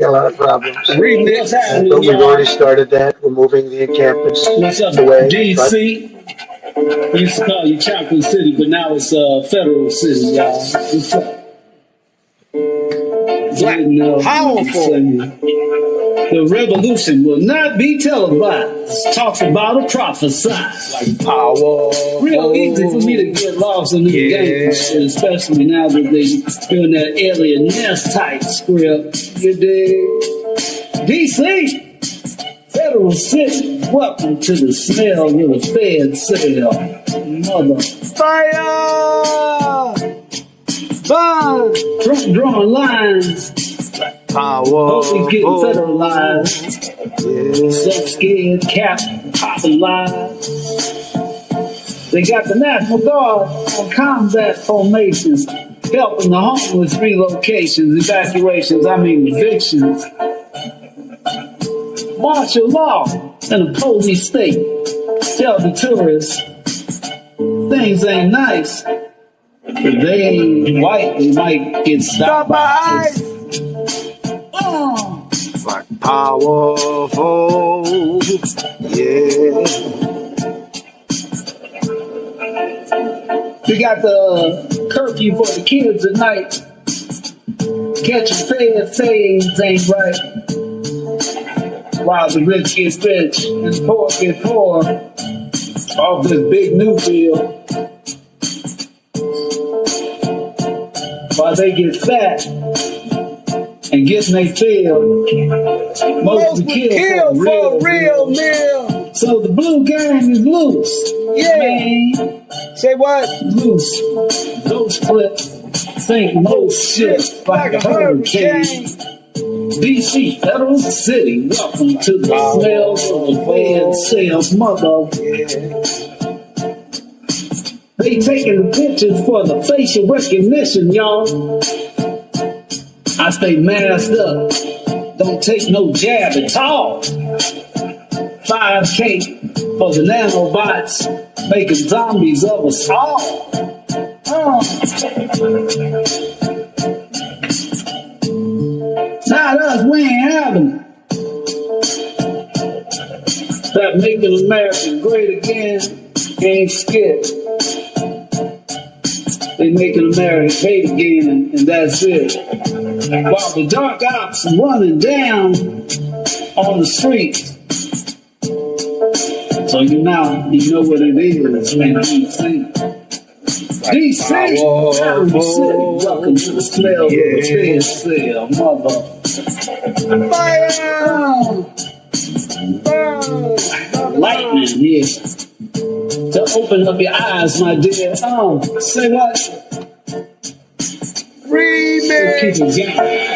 Got a lot of problems. What's happening, But we've y'all? already started that. We're moving the encampments What's up, away. DC? We used to call you Chocolate City, but now it's Federal City, y'all. What's up? Black, powerful. The revolution will not be televised. Talks about a prophesize. Like power. Real easy for me to get lost in the game, especially now that they doing that alien nest type script. You dig? DC, Federal City, welcome to the smell with a Fed cell. Mother. Fire! Burn! Trump drawing lines. Power. Hope he's getting federalized. So scared, cap, popping lies. They got the National Guard on combat formations, helping the homeless relocations, evacuations, evictions. Martial law in a police state. Tell the tourists things ain't nice. If they ain't white, they might get stopped by ICE. Like powerful, yeah. We got the curfew for the kids at night. Catching fed sayings ain't right. While the rich get rich and the poor get poor off this big new deal. While they get fat and getting they fill, most kill for a real meal. So the blue gang is loose. Yeah. Man. Say what? Loose. Those clips sink most ships like a hurricane. DC, Federal City, welcome to the smells of the Fed sales, mother. They taking the pictures for the facial recognition, y'all. I stay masked up, don't take no jab at all. 5K for the nanobots, making zombies of us all. Not us, we ain't having it. That making America great again ain't skip. They making America great again, and that's it. While the dark ops running down on the streets. So you know what it is, man. DC. DC, Federal City, welcome to the smell of the Fed cell, mother. Fire! Lightning here. To open up your eyes, my dear. Say what? Remix. Keep it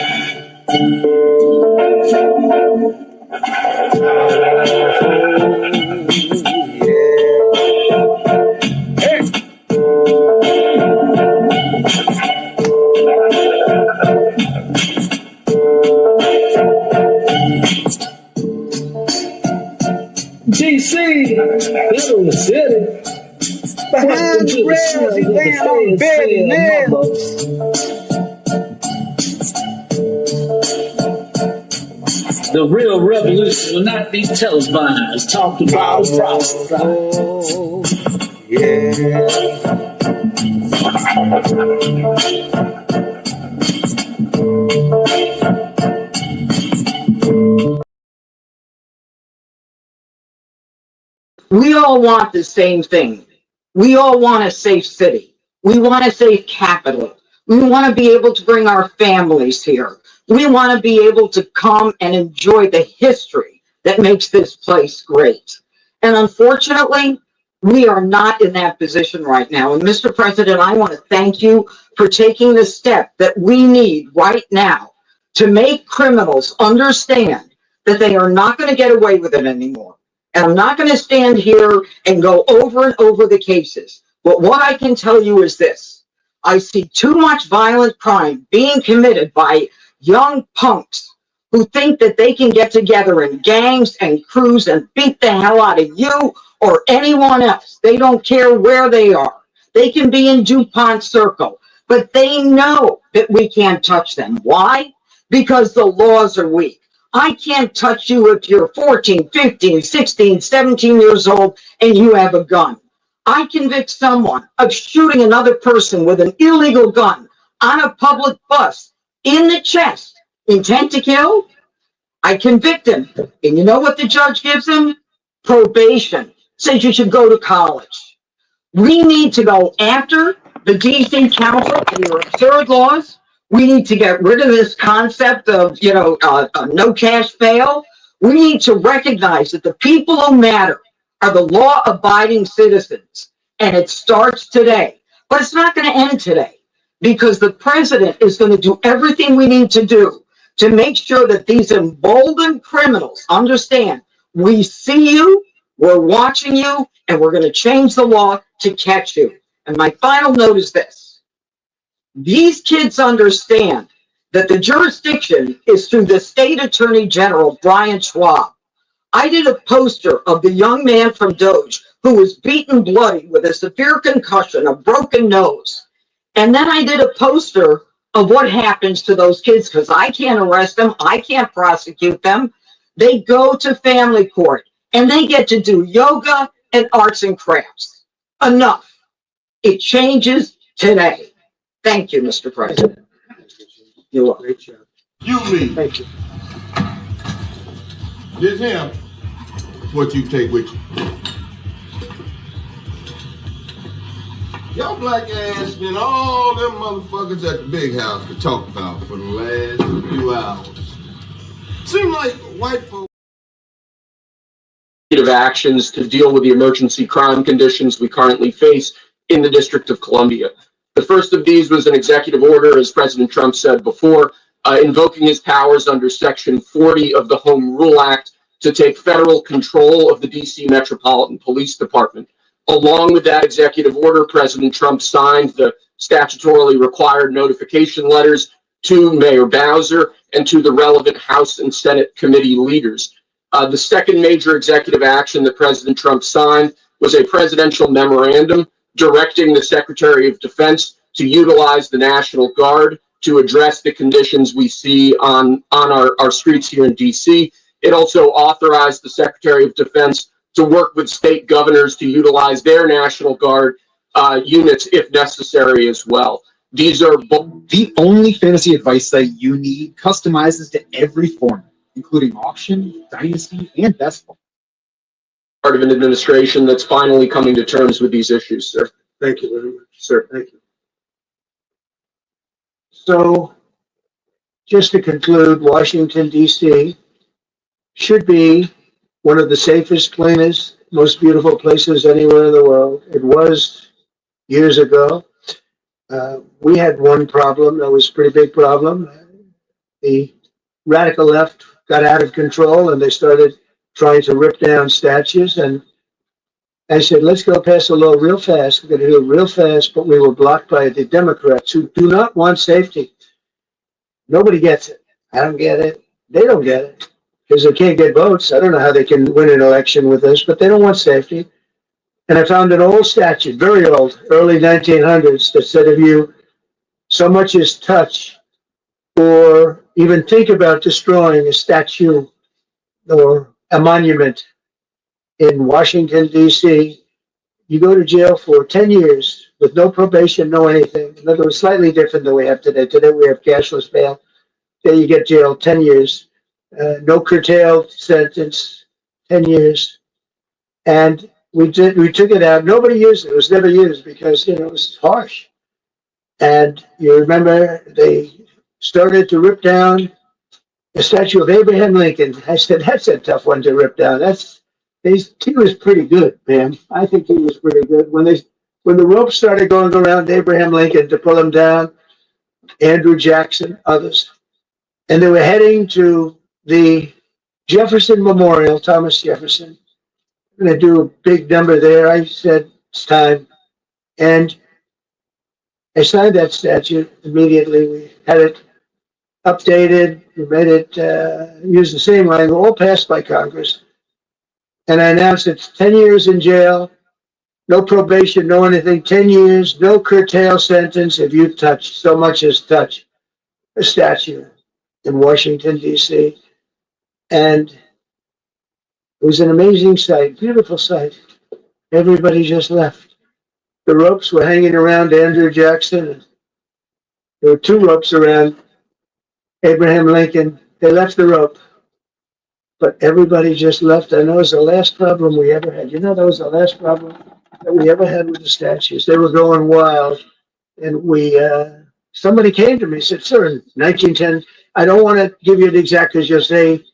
DC, Federal City. Behind the rails, he laying on bed and nails. The real revolution will not be televised. Talked about a process. We all want the same thing. We all want a safe city. We want a safe capital. We want to be able to bring our families here. We want to be able to come and enjoy the history that makes this place great. And unfortunately, we are not in that position right now. And Mr. President, I want to thank you for taking the step that we need right now to make criminals understand that they are not going to get away with it anymore. And I'm not going to stand here and go over and over the cases. But what I can tell you is this. I see too much violent crime being committed by young punks who think that they can get together in gangs and crews and beat the hell out of you or anyone else. They don't care where they are. They can be in DuPont Circle, but they know that we can't touch them. Why? because the laws are weak. I can't touch you if you're 14, 15, 16, 17 years old and you have a gun. I convict someone of shooting another person with an illegal gun on a public bus in the chest, intent to kill. I convict him. And you know what the judge gives him? Probation. Says you should go to college. We need to go after the DC Council and their absurd laws. We need to get rid of this concept of, no cash bail. We need to recognize that the people who matter are the law-abiding citizens. And it starts today. But it's not going to end today, because the president is going to do everything we need to do to make sure that these emboldened criminals understand we see you, we're watching you, and we're going to change the law to catch you. And my final note is this. These kids understand that the jurisdiction is through the state attorney general, Brian Schwab. I did a poster of the young man from Doge who was beaten bloody with a severe concussion, a broken nose. And then I did a poster of what happens to those kids, because I can't arrest them, I can't prosecute them. They go to family court and they get to do yoga and arts and crafts. Enough. It changes today. Thank you, Mr. President. You're welcome. Great job. You leave. Thank you. This him. What you take with you. Y'all black ass spent all them motherfuckers at the big house to talk about for the last few hours. Seem like white folks. Actions to deal with the emergency crime conditions we currently face in the District of Columbia. The first of these was an executive order, as President Trump said before, invoking his powers under Section 40 of the Home Rule Act to take federal control of the DC Metropolitan Police Department. Along with that executive order, President Trump signed the statutorily required notification letters to Mayor Bowser and to the relevant House and Senate committee leaders. The second major executive action that President Trump signed was a presidential memorandum directing the Secretary of Defense to utilize the National Guard to address the conditions we see on our streets here in DC. It also authorized the Secretary of Defense to work with state governors to utilize their National Guard units if necessary as well. These are the only fantasy advice that you need customizes to every format, including auction, dynasty, and best ball. Part of an administration that's finally coming to terms with these issues, sir. Thank you very much. Sir. Thank you. So, just to conclude, Washington, D.C. should be one of the safest, cleanest, most beautiful places anywhere in the world. It was years ago. We had one problem that was a pretty big problem. The radical left got out of control and they started trying to rip down statues. And I said, let's go pass a law real fast. We're going to do it real fast, but we were blocked by the Democrats who do not want safety. Nobody gets it. I don't get it. They don't get it because they can't get votes. I don't know how they can win an election with this, but they don't want safety. And I found an old statute, very old, early 1900s, that said if you so much as touch or even think about destroying a statue or a monument in Washington, D.C., you go to jail for 10 years with no probation, no anything. In other words, slightly different than we have today. Today we have cashless bail. There you get jailed 10 years. No curtailed sentence, 10 years. And we took it out. Nobody used it. It was never used because, it was harsh. And you remember they started to rip down the statue of Abraham Lincoln. I said, that's a tough one to rip down. He was pretty good, man. I think he was pretty good. When the ropes started going around Abraham Lincoln to pull him down, Andrew Jackson, others, and they were heading to the Jefferson Memorial, Thomas Jefferson. I'm going to do a big number there. I said, it's time. And I signed that statute immediately. We had it updated. We made it use the same language, all passed by Congress. And I announced it's 10 years in jail, no probation, no anything, 10 years, no curtail sentence if you touch so much as touch a statue in Washington, D.C. And it was an amazing sight, beautiful sight. Everybody just left. The ropes were hanging around Andrew Jackson. There were 2 ropes around Abraham Lincoln. They left the rope, but everybody just left. And that was the last problem we ever had. You know, that was the last problem that we ever had with the statues. They were going wild. And somebody came to me and said, sir, in 1910, I don't want to give you the exact, because you'll say,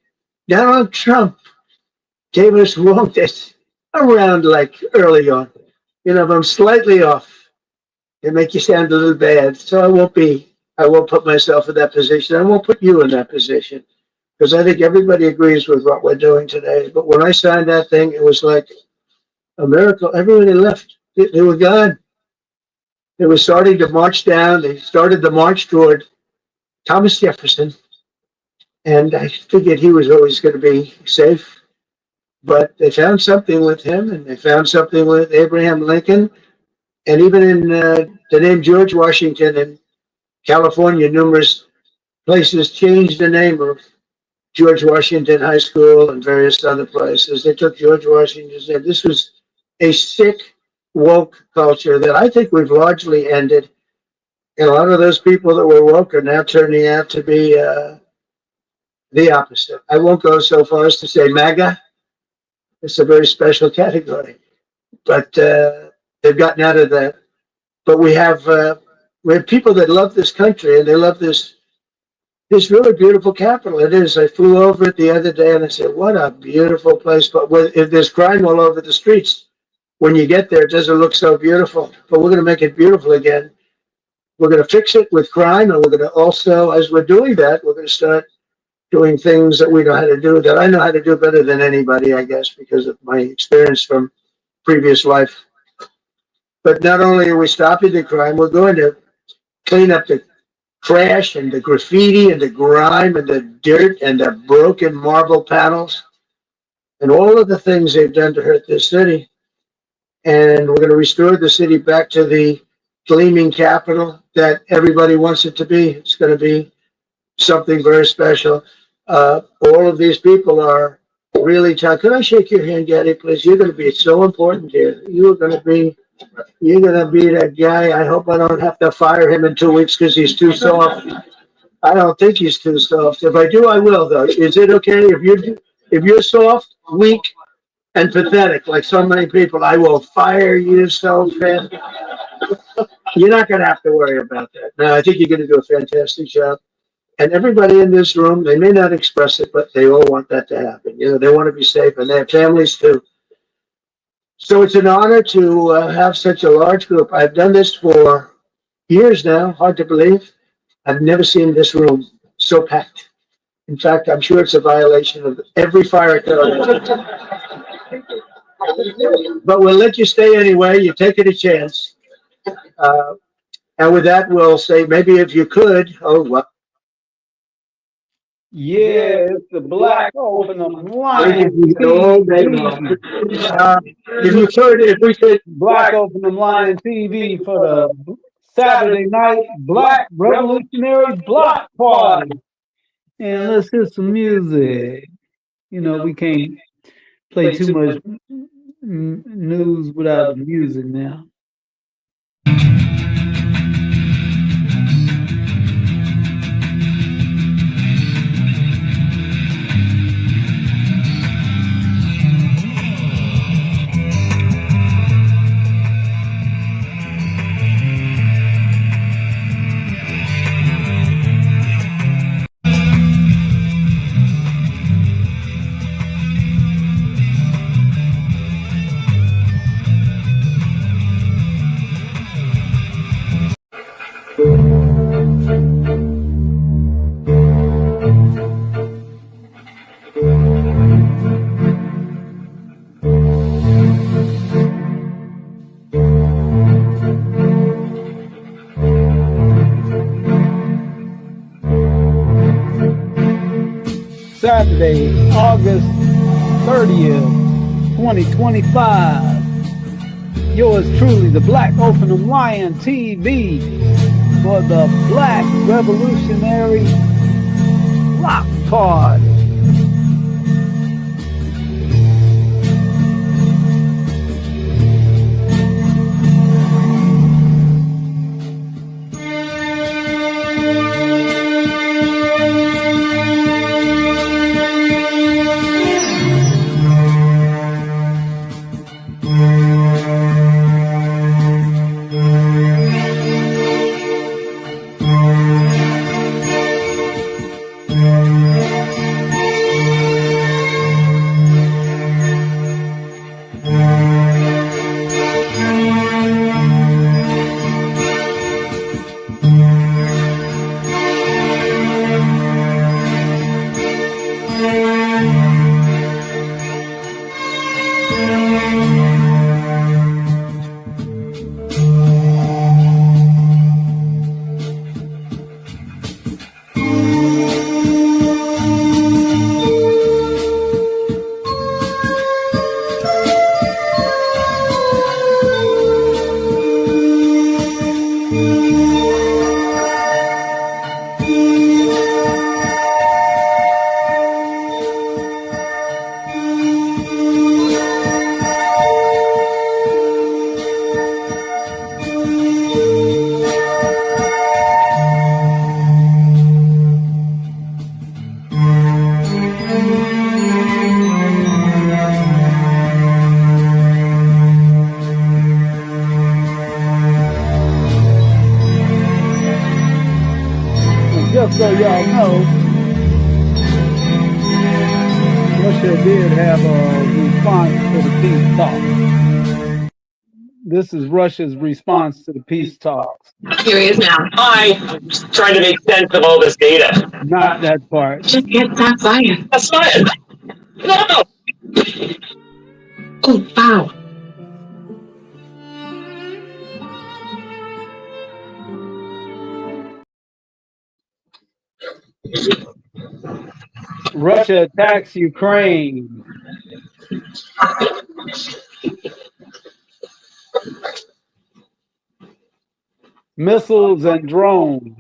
Donald Trump gave us wrong dates around like early on. You know, if I'm slightly off, it make you sound a little bad. So I won't put myself in that position. I won't put you in that position, because I think everybody agrees with what we're doing today. But when I signed that thing, it was like a miracle. Everybody left. They were gone. They were starting to march down. They started the march toward Thomas Jefferson. And I figured he was always going to be safe. But they found something with him, and they found something with Abraham Lincoln. And even in the name George Washington in California, numerous places changed the name of George Washington High School and various other places. They took George Washington's name. This was a sick, woke culture that I think we've largely ended. And a lot of those people that were woke are now turning out to be the opposite. I won't go so far as to say MAGA. It's a very special category. But they've gotten out of that. But we have people that love this country, and they love this really beautiful capital. It is. I flew over it the other day, and I said, what a beautiful place. But if there's crime all over the streets, when you get there, it doesn't look so beautiful. But we're going to make it beautiful again. We're going to fix it with crime, and we're going to also, as we're doing that, we're going to start doing things that we know how to do, that I know how to do better than anybody, I guess, because of my experience from previous life. But not only are we stopping the crime, we're going to clean up the trash and the graffiti and the grime and the dirt and the broken marble panels and all of the things they've done to hurt this city. And we're going to restore the city back to the gleaming capital that everybody wants it to be. It's going to be something very special. All of these people are really tough. Can I shake your hand, Gaddy, please? You're going to be so important here. You're going to be that guy. I hope I don't have to fire him in 2 weeks because he's too soft. I don't think he's too soft. If I do, I will, though. Is it okay if you're soft, weak, and pathetic, like so many people? I will fire you so fast. You're not going to have to worry about that. No, I think you're going to do a fantastic job. And everybody in this room, they may not express it, but they all want that to happen. You know, they want to be safe, and they have families too. So it's an honor to have such a large group. I've done this for years now, hard to believe. I've never seen this room so packed. In fact, I'm sure it's a violation of every fire code. But we'll let you stay anyway. You're taking a chance. And with that, we'll say, maybe if you could, Yeah, it's the Black Openum Lion. if we could, Black Openum Lion TV for the Saturday night Black Revolutionary Block Party. And let's hear some music. You know, we can't play too much news without the music now. Saturday, August 30th, 2025. Yours truly, the Black Openum Lion TV for the Black Revolutionary block party. Just so y'all know, Russia did have a response to the peace talks. This is Russia's response to the peace talks. Here he is now. Hi. Just trying to make sense of all this data. Not that part. Just can't stop science. That's fine. No. Oh, wow. Russia attacks Ukraine. Missiles and drones.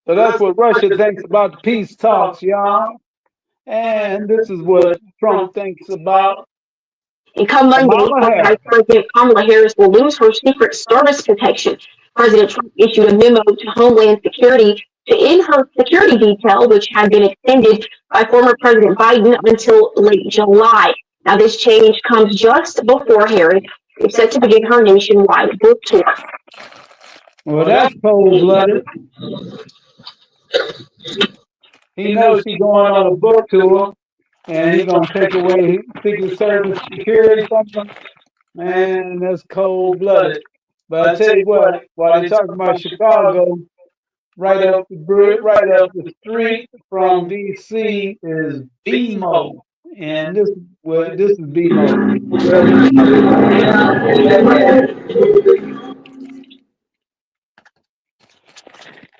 So that's what Russia thinks about the peace talks, y'all. And this is what Trump thinks about. And come Monday, Kamala Harris. Vice President Kamala Harris will lose her Secret Service protection. President Trump issued a memo to Homeland Security to end her security detail, which had been extended by former President Biden until late July. Now, this change comes just before Harris is set to begin her nationwide book tour. Well, that's cold-blooded. He knows she's going on a book tour, and he's going to take away Secret Service security something. Man, that's cold-blooded. But I tell you what, while they talking about Chicago, right up the street from D.C. is BMO. And this is BMO.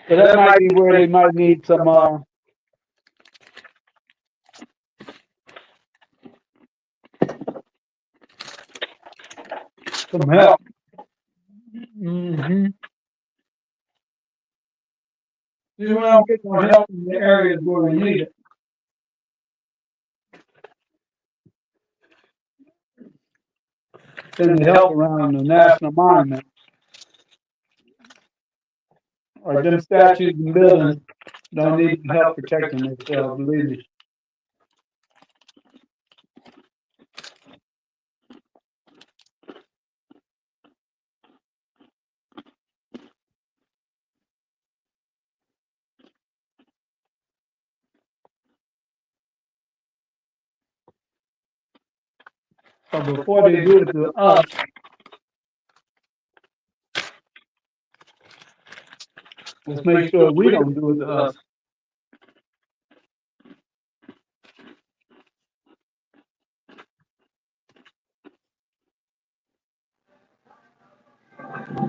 So that might be where they might need some help. Mm-hmm. You want to get more help in the areas where we need it. Send the help around the national monument. Or them statues and buildings don't need help protecting themselves, believe me. So before they do it to us, let's make sure we don't do it to us.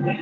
Peace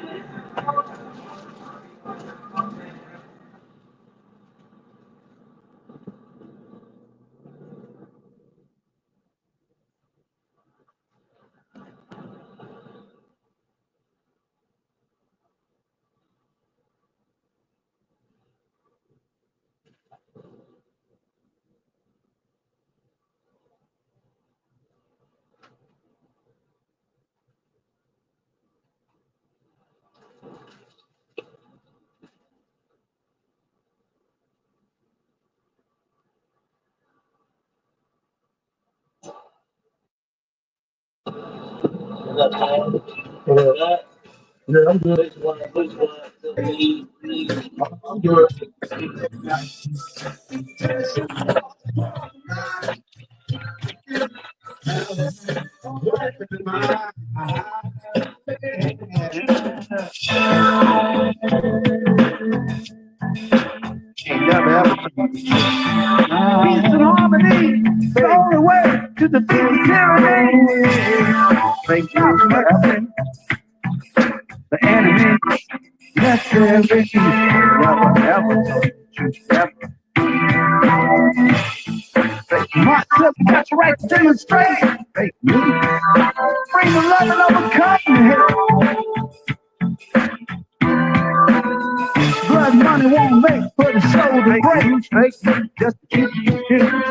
and harmony, the only way to defeat tyranny. Thank God for everything. The enemy, yes, everything. Never, ever, ever. Myself, got your right to demonstrate. Fake news. Bring the love and overcome. Blood money won't make for the show to break. Fake just to keep you here.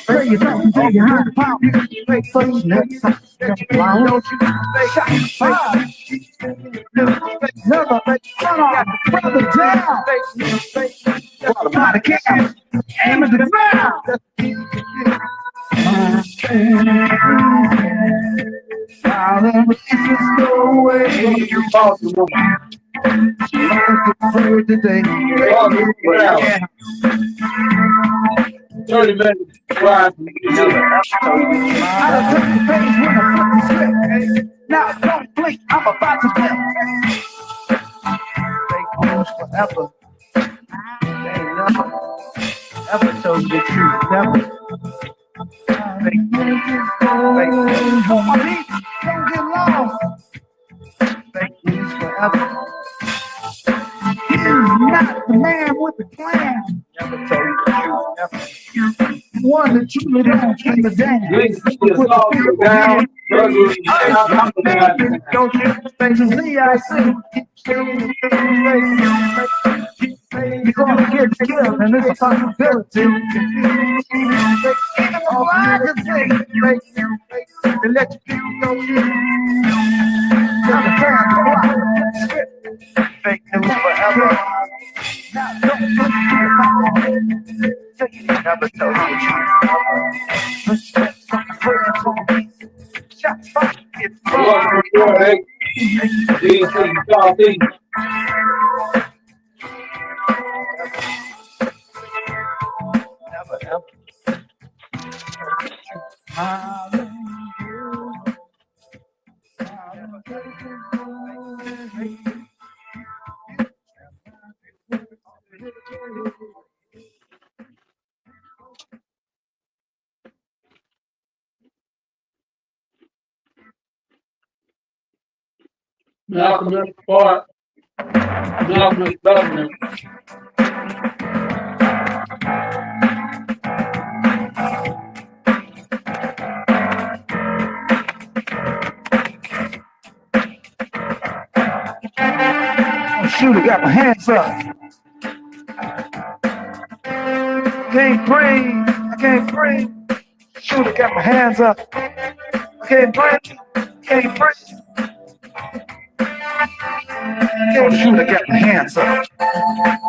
Fake you don't take your hand pound. Fake first next. Don't you fake shot. Never fake got the brother down. Fake body cash. Aim at the ground. Now the races go away. You boss the word today. 30 minutes. Right. I done took the page when I flip the script. Now don't blink, I'm about to flip. Fake news forever. They ain't never ever told you the truth. Never. Fake news. Fake news. Don't get lost. Fake news forever. You're not the man with the plan. Never told you the truth. Never. One that you don't give a damn. Don't you think to see I see? You're gonna get killed, and it's a possibility. Even though I can say, they let you people know you. Got a plan, fake news forever. Now don't look at it. Never told you the truth. Respect from the friends on me. Shots fired. It's never ever. Malcolm X Park. Malcolm X Governor. Shooter got my hands up. Can't breathe. I can't breathe. Shooter got my hands up. I can't breathe. Can't breathe. Shooter got my hands up.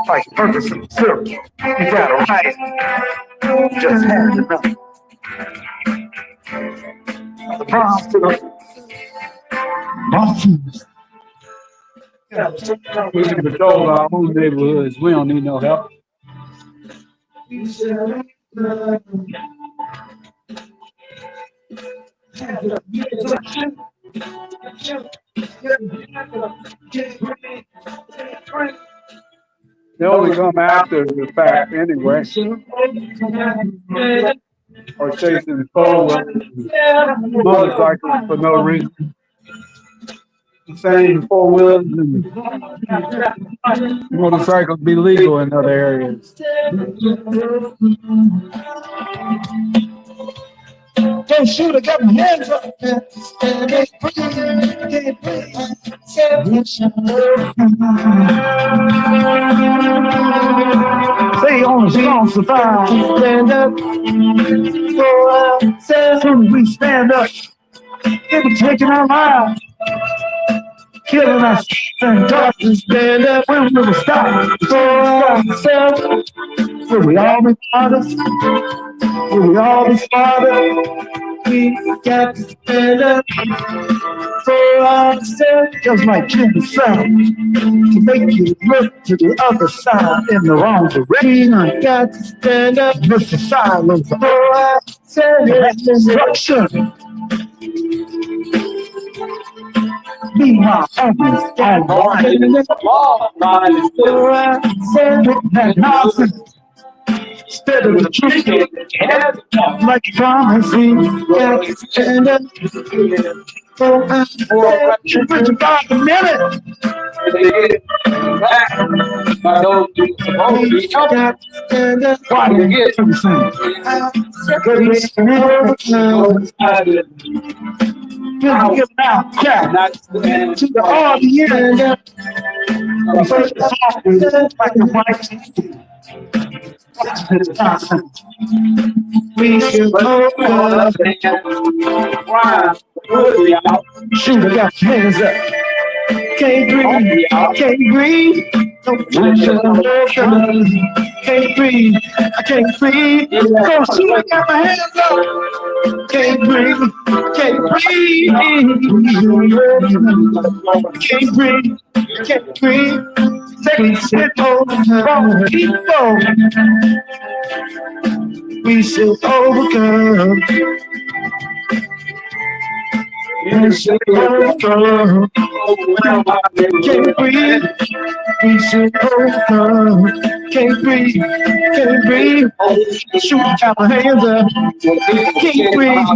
Like Ferguson, sir. You got a right. Just had enough. The Browns to the Dolphins. We can patrol our own neighborhoods. We don't need no help. They only come after the fact anyway. Or chasing forward motorcycles for no reason. Same 4-wheelers and motorcycles be legal in other areas. Don't shoot, I got my hands up. Stay on the strong survive. Stand up for ourselves. Soon as we stand up, they be taking our lives, killing us and darkness. Stand up when we will stop for ourselves. Will we all be fathers? Will we all be fathers? We got to stand up for ourselves. Just like Jimmy Fallon, to make you look to the other side in the wrong direction. I got to stand up, Mr. Silence, for ourselves. Destruction. Meanwhile, others and blind in the law, for ourselves. That nonsense. Instead of the truth, like promising, got to stand up for ourselves. You preach about a minute. Why do you get everything? Give out, yeah, to the audience. Like a white. We should open shoot, I got your hands up. Can't breathe, can't breathe. Can't breathe, I can't breathe. Don't shoot, I got my hands up. Can't breathe, can't breathe. Can't breathe, can't breathe. Take it over from people. We shall overcome. We shall overcome. Can't breathe. We shall overcome. Can't breathe. Can't breathe. Shoot, got my hands up. Can't breathe.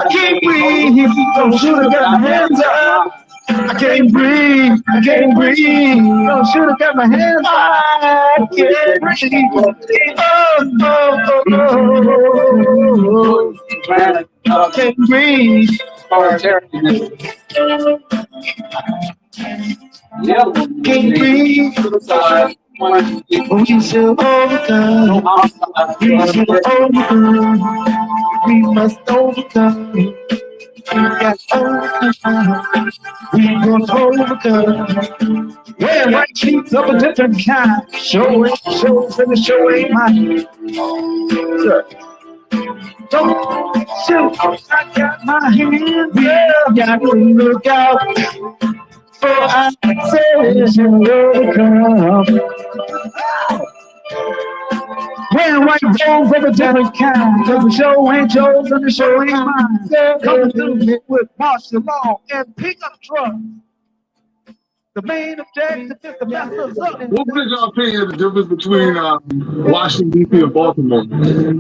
Can't breathe. Don't shoot, I got my hands up. I can't breathe, I can't breathe. Don't shoot, I got my hands up. I can't breathe. I can't breathe. Can't breathe. We shall overcome. We shall overcome. We must overcome. We got overcome. We gonna overcome. Wearing white sheets of a different kind. Shows and the show ain't mine. Don't shoot, I got my hands. Yeah, got to look out. For I said you overcome. Wearing white robes of a different kind. Cause the show ain't yours and the show ain't mine. Coming through with martial law and pickup trucks. The main objective is to mess us up. What is your opinion of the difference between Washington, D.C. and Baltimore?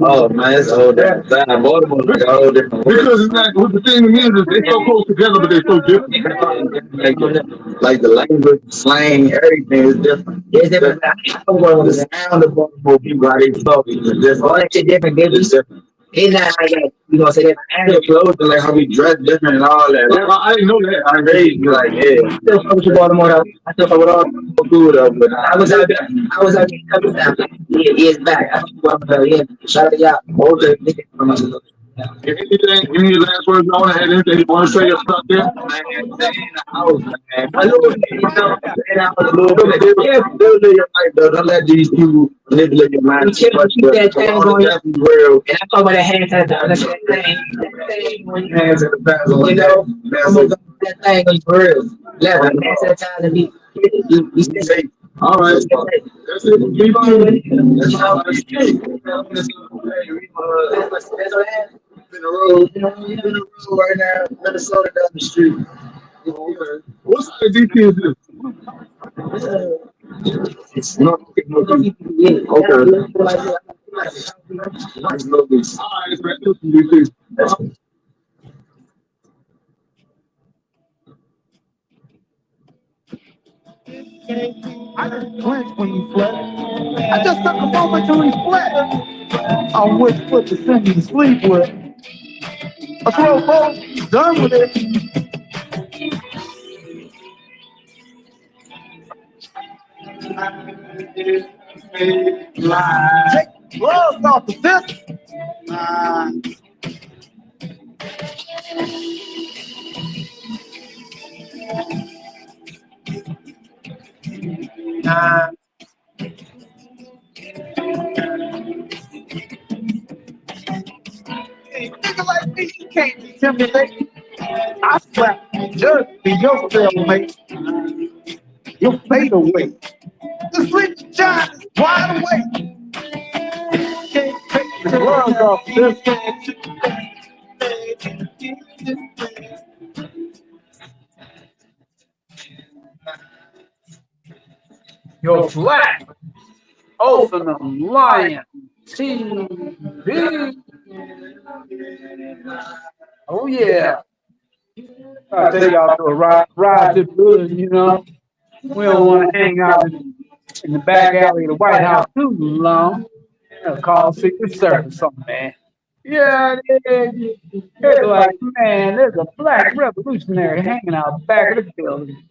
Oh man, it's a whole different side. Baltimore is a whole different world. Because it's like, what the thing is they're so close together, but they're so different. Like the language, slang, everything is different. It's different. The sound of Baltimore people, how they talk is different. All that shit different, it's different. It's not like that, you know, say that their clothes and like how we dress different and all that. Yeah, I didn't know that. I raised like, yeah. I still fuck with Baltimore though. I still fuck with all the food though, but I was out there a couple times. Years back. I fuck with her, yeah. Shout out to y'all. Older niggas from us. Any last words you want to have anything you want to say or stuff there? I know, you know, and I was a little bit. Yeah, live your life though. Don't let these people manipulate your mind. Keep that change on you. Real. And I talk about that hand sanitizer. That's that thing. Hands in the past, You know, that thing is real. Yeah, hand sanitizer be safe. All right. That's it. Keep on. In the road right now, Minnesota down the street. What side of DC is this? It's not okay. All right, it's right there from DC. I didn't flinch when you fled. I just took a moment to reflect on which foot to send you to sleep with. I throw both, done with it. Take the gloves off the fist. Hey, nigga like me, you can't intimidate. I slap just be your cellmate. You'll fade away. The sleeping giant is wide awake. Can't take the gloves off this. You're black. Open them lion. TV. Oh yeah. I'll take y'all to a ride to the building, you know. We don't want to hang out in the back alley of the White House too long. They'll call Secret Service on man. Yeah, they're like, man, there's a black revolutionary hanging out back of the building.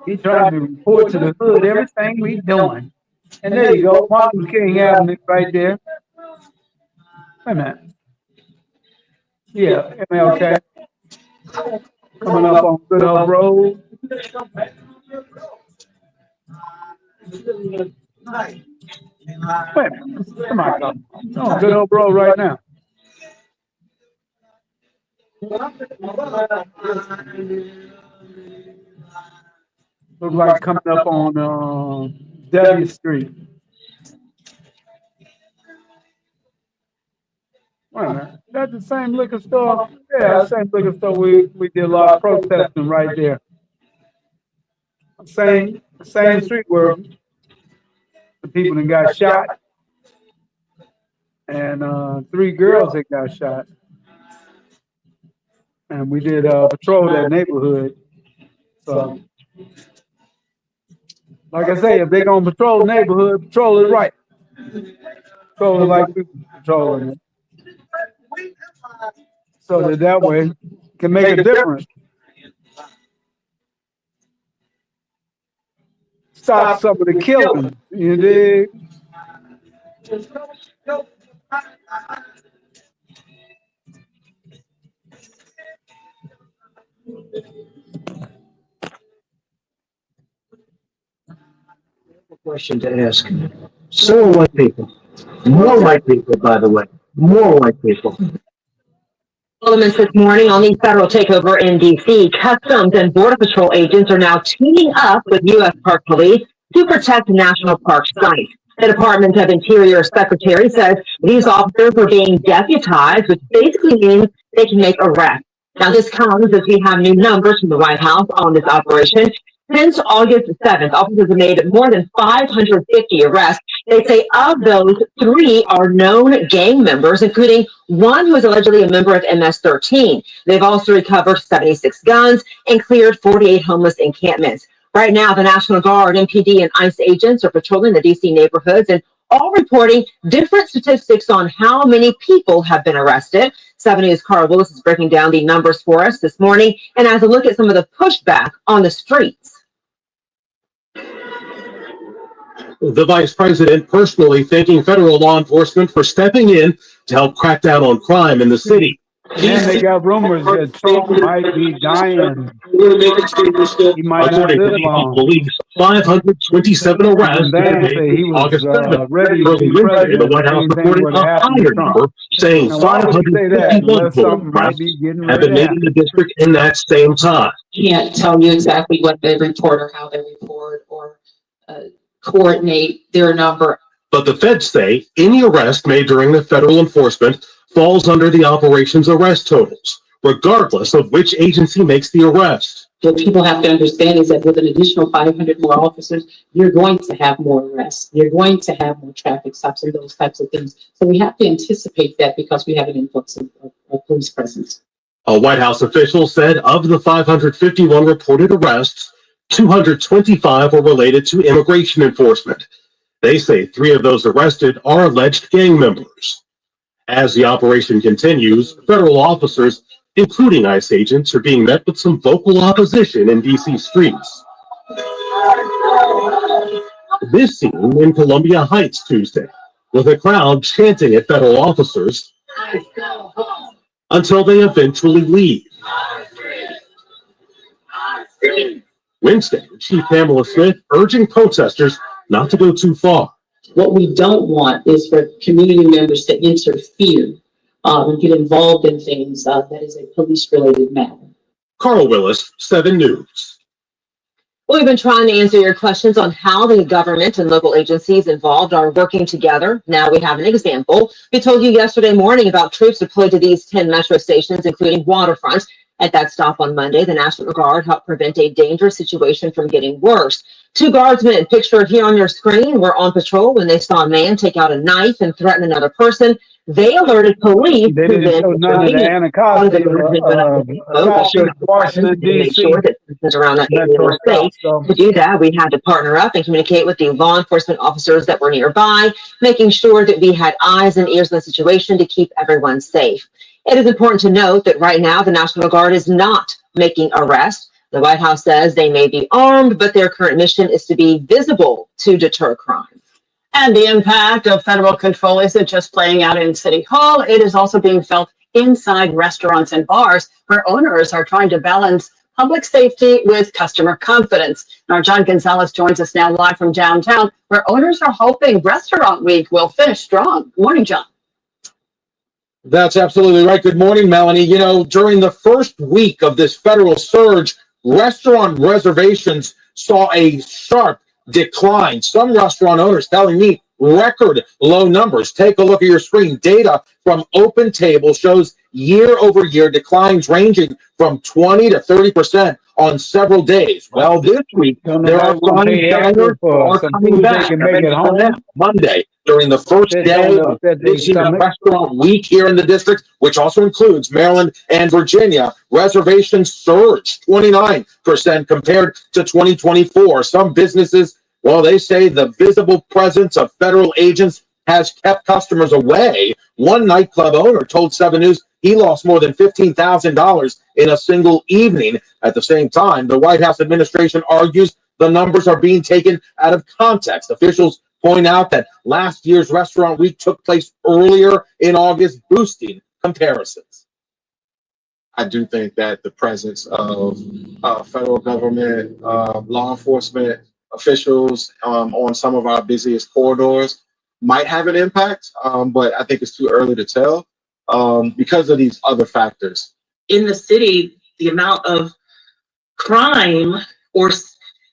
He's trying to report to the hood everything we doing. And there you go, Martin Luther King Avenue right there. Wait a minute. Yeah, MLK. Coming up on Good Hope Road. Wait a minute. Come on. Oh, Good Hope Road right now. Looks like coming up on W Street. Wait a minute. That's the same liquor store? Yeah, the same liquor store we did a lot of protesting right there. Same street where the people that got shot. And 3 girls that got shot. And we did patrol that neighborhood. So, like I say, if they're going to patrol the neighborhood, patrol it right. Patrol it like we patrolling it. So that way can make a difference. Stop some of the killing. You dig? Question to ask. So are white people. More white people, by the way. More white people. Developments this morning on the federal takeover in D.C. Customs and Border Patrol agents are now teaming up with U.S. Park Police to protect national park sites. The Department of Interior Secretary says these officers are being deputized, which basically means they can make arrests. Now, this comes as we have new numbers from the White House on this operation. Since August 7th, officers have made more than 550 arrests. They say of those, 3 are known gang members, including one who is allegedly a member of MS-13. They've also recovered 76 guns and cleared 48 homeless encampments. Right now, the National Guard, MPD, and ICE agents are patrolling the D.C. neighborhoods and all reporting different statistics on how many people have been arrested. 7 News' Carl Willis is breaking down the numbers for us this morning and has a look at some of the pushback on the streets. The vice president personally thanking federal law enforcement for stepping in to help crack down on crime in the city. And they got rumors that Trump might be dying. He might not According to live Capitol long. Police, 527 arrests And Dan today, said he was, August 7th. ready to Early be Wednesday, the president. White House Same thing reported would a happen to higher Trump. number, saying Now, why would you say that 551 unless total something might arrests be getting have ready been to made happen? in the district in that same time. Can't tell you exactly what they report or how they report or coordinate their number. But the feds say any arrest made during the federal enforcement falls under the operation's arrest totals, regardless of which agency makes the arrest. What people have to understand is that with an additional 500 more officers, you're going to have more arrests. You're going to have more traffic stops and those types of things. So we have to anticipate that because we have an influx of police presence. A White House official said of the 551 reported arrests, 225 were related to immigration enforcement. They say 3 of those arrested are alleged gang members. As the operation continues, federal officers, including ICE agents, are being met with some vocal opposition in D.C. streets. This scene in Columbia Heights Tuesday, with a crowd chanting at federal officers until they eventually leave. Wednesday, Chief Pamela Smith urging protesters not to go too far. What we don't want is for community members to interfere and get involved in things that is a police-related matter. Carl Willis, 7 News. We've been trying to answer your questions on how the government and local agencies involved are working together. Now we have an example. We told you yesterday morning about troops deployed to these 10 metro stations, including Waterfront. At that stop on Monday, the National Guard helped prevent a dangerous situation from getting worse. 2 guardsmen pictured here on your screen were on patrol when they saw a man take out a knife and threaten another person. They alerted police. They didn't show none of the Anacostia, Washington, D.C. Around that area were safe. To do that, we had to partner up and communicate with the law enforcement officers that were nearby, making sure that we had eyes and ears on the situation to keep everyone safe. It is important to note that right now the National Guard is not making arrests. The White House says they may be armed, but their current mission is to be visible to deter crime. And the impact of federal control isn't just playing out in City Hall. It is also being felt inside restaurants and bars where owners are trying to balance public safety with customer confidence. And our John Gonzalez joins us now live from downtown, where owners are hoping Restaurant Week will finish strong. Good morning, John. That's absolutely right. Good morning, Melanie. You know, during the first week of this federal surge, restaurant reservations saw a sharp decline. Some restaurant owners telling me record low numbers. Take a look at your screen. Data from Open Table shows year-over-year declines ranging from 20 to 30% on several days. Well, this week, there are some diners are coming back. Monday, during the first day of this restaurant week here in the district, which also includes Maryland and Virginia, reservations surged 29% compared to 2024. Some businesses, well, they say the visible presence of federal agents has kept customers away. One nightclub owner told 7 News he lost more than $15,000 in a single evening. At the same time, the White House administration argues the numbers are being taken out of context. Officials point out that last year's Restaurant Week took place earlier in August, boosting comparisons. I do think that the presence of federal government, law enforcement officials on some of our busiest corridors might have an impact, but I think it's too early to tell because of these other factors. In the city, the amount of crime or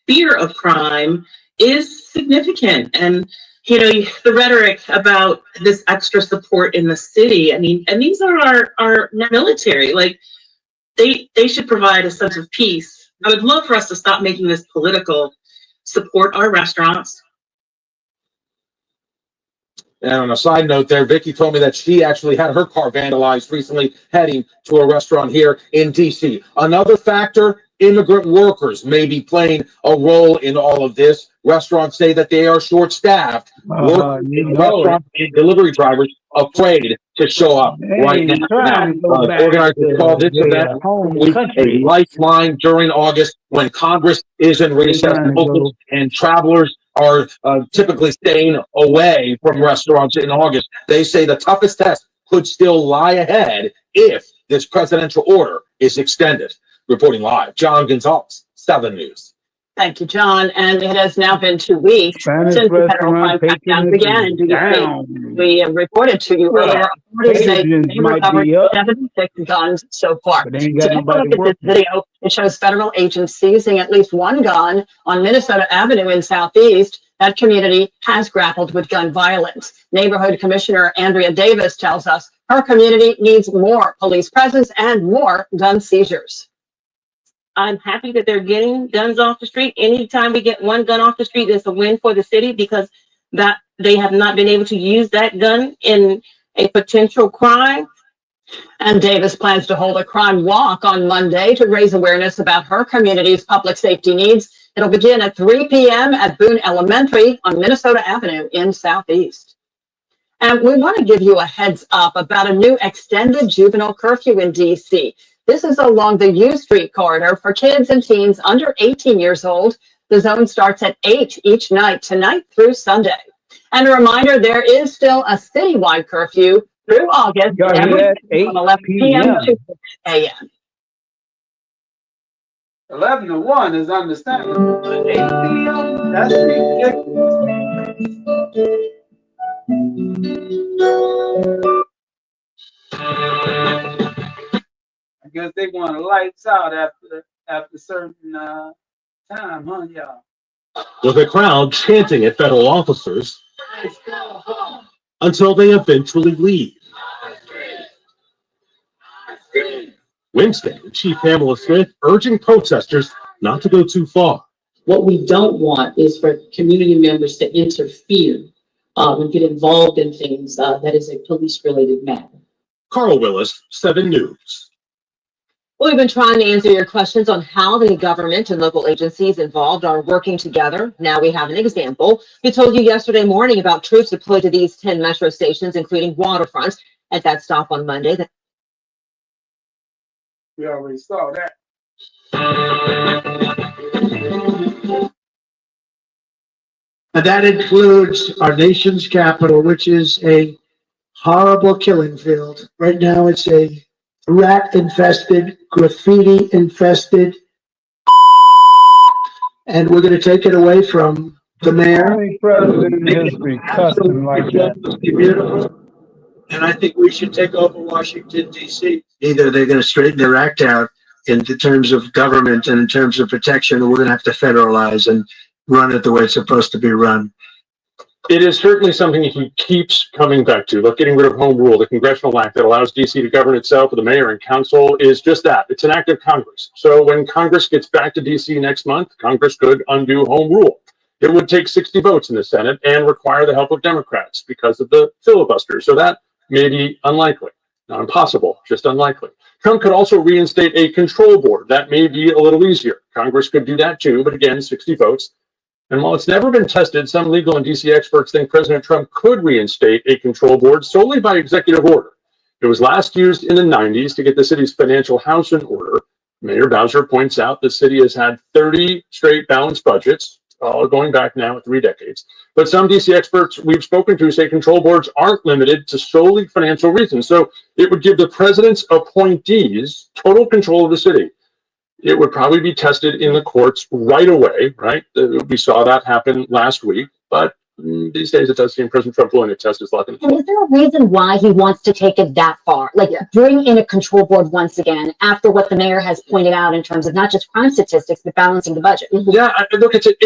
fear of crime is significant. And, you know, the rhetoric about this extra support in the city, I mean, and these are our military, like they should provide a sense of peace. I would love for us to stop making this political. Support our restaurants. And on a side note there, Vicky told me that she actually had her car vandalized recently heading to a restaurant here in D.C. Another factor, immigrant workers may be playing a role in all of this. Restaurants say that they are short-staffed. Restaurant and delivery drivers afraid to show up right now. Organizers call this event a lifeline during August when Congress is in recess. Locals and travelers are typically staying away from restaurants in August. They say the toughest test could still lie ahead if this presidential order is extended. Reporting live, John Gonzalez, 7 News. Thank you, John. And it has now been 2 weeks since the federal crime crackdown began in D.C. We reported to you earlier. Authorities say they recovered 76 guns so far. So take a look at this video. It shows federal agents seizing at least 1 gun on Minnesota Avenue in Southeast. That community has grappled with gun violence. Neighborhood Commissioner Andrea Davis tells us her community needs more police presence and more gun seizures. I'm happy that they're getting guns off the street. Anytime we get 1 gun off the street, it's a win for the city because that they have not been able to use that gun in a potential crime. And Davis plans to hold a crime walk on Monday to raise awareness about her community's public safety needs. It'll begin at 3 p.m. at Boone Elementary on Minnesota Avenue in Southeast. And we want to give you a heads up about a new extended juvenile curfew in DC. This is along the U Street corridor for kids and teens under 18 years old. The zone starts at 8 each night, tonight through Sunday. And a reminder, there is still a citywide curfew through August, every day from 11 p.m. to 6 a.m. 11 to 1 is understandable, but 8 p.m.? That's ridiculous. I guess they want the lights out after certain time, huh, y'all? With a crowd chanting at federal officers until they eventually leave. Wednesday, Chief Pamela Smith urging protesters not to go too far. What we don't want is for community members to interfere and get involved in things that is a police-related matter. Carl Willis, 7 News. We've been trying to answer your questions on how the government and local agencies involved are working together. Now we have an example. We told you yesterday morning about troops deployed to these 10 metro stations, including Waterfront, at that stop on Monday. We already saw that. And that includes our nation's capital, which is a horrible killing field. Right now, it's a rat-infested, graffiti-infested, and we're going to take it away from the mayor. Any president in history cussing like that. Beautiful. And I think we should take over Washington, D.C. Either they're going to straighten their act out in terms of government and in terms of protection, or we're going to have to federalize and run it the way it's supposed to be run. It is certainly something he keeps coming back to. Look, getting rid of home rule, the congressional act that allows DC to govern itself with the mayor and council, is just that. It's an act of Congress. So when Congress gets back to DC next month, Congress could undo home rule. It would take 60 votes in the Senate and require the help of Democrats because of the filibuster. So that may be unlikely. Not impossible, just unlikely. Trump could also reinstate a control board. That may be a little easier. Congress could do that too, but again, 60 votes. And while it's never been tested, some legal and DC experts think President Trump could reinstate a control board solely by executive order. It was last used in the 90s to get the city's financial house in order. Mayor Bowser points out the city has had 30 straight balanced budgets, all going back now 3 decades. But some DC experts we've spoken to say control boards aren't limited to solely financial reasons. So it would give the president's appointees total control of the city. It would probably be tested in the courts right away, right? We saw that happen last week, but these days it does seem President Trump willing to test his luck. And is there a reason why he wants to take it that far? Like bring in a control board once again, after what the mayor has pointed out in terms of not just crime statistics, but balancing the budget? Yeah, look, I think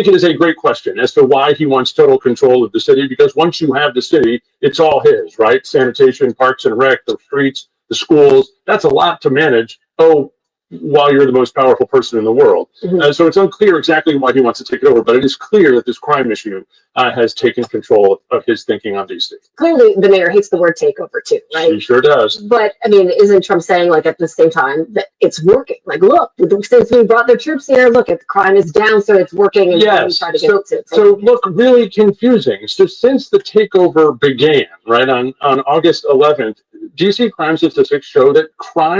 it is a great question as to why he wants total control of the city, because once you have the city, it's all his, right? Sanitation, parks and rec, the streets, the schools, that's a lot to manage. Oh, while you're the most powerful person in the world. So it's unclear exactly why he wants to take it over, but it is clear that this crime issue has taken control of his thinking on DC. Clearly, the mayor hates the word takeover too, right? He sure does. But I mean, isn't Trump saying, like, at the same time that it's working? Like, look, since we brought their troops here, look, the crime is down, so it's working. And yes. Try to get it to so look, really confusing. So since the takeover began, right on August 11th, DC crime statistics show that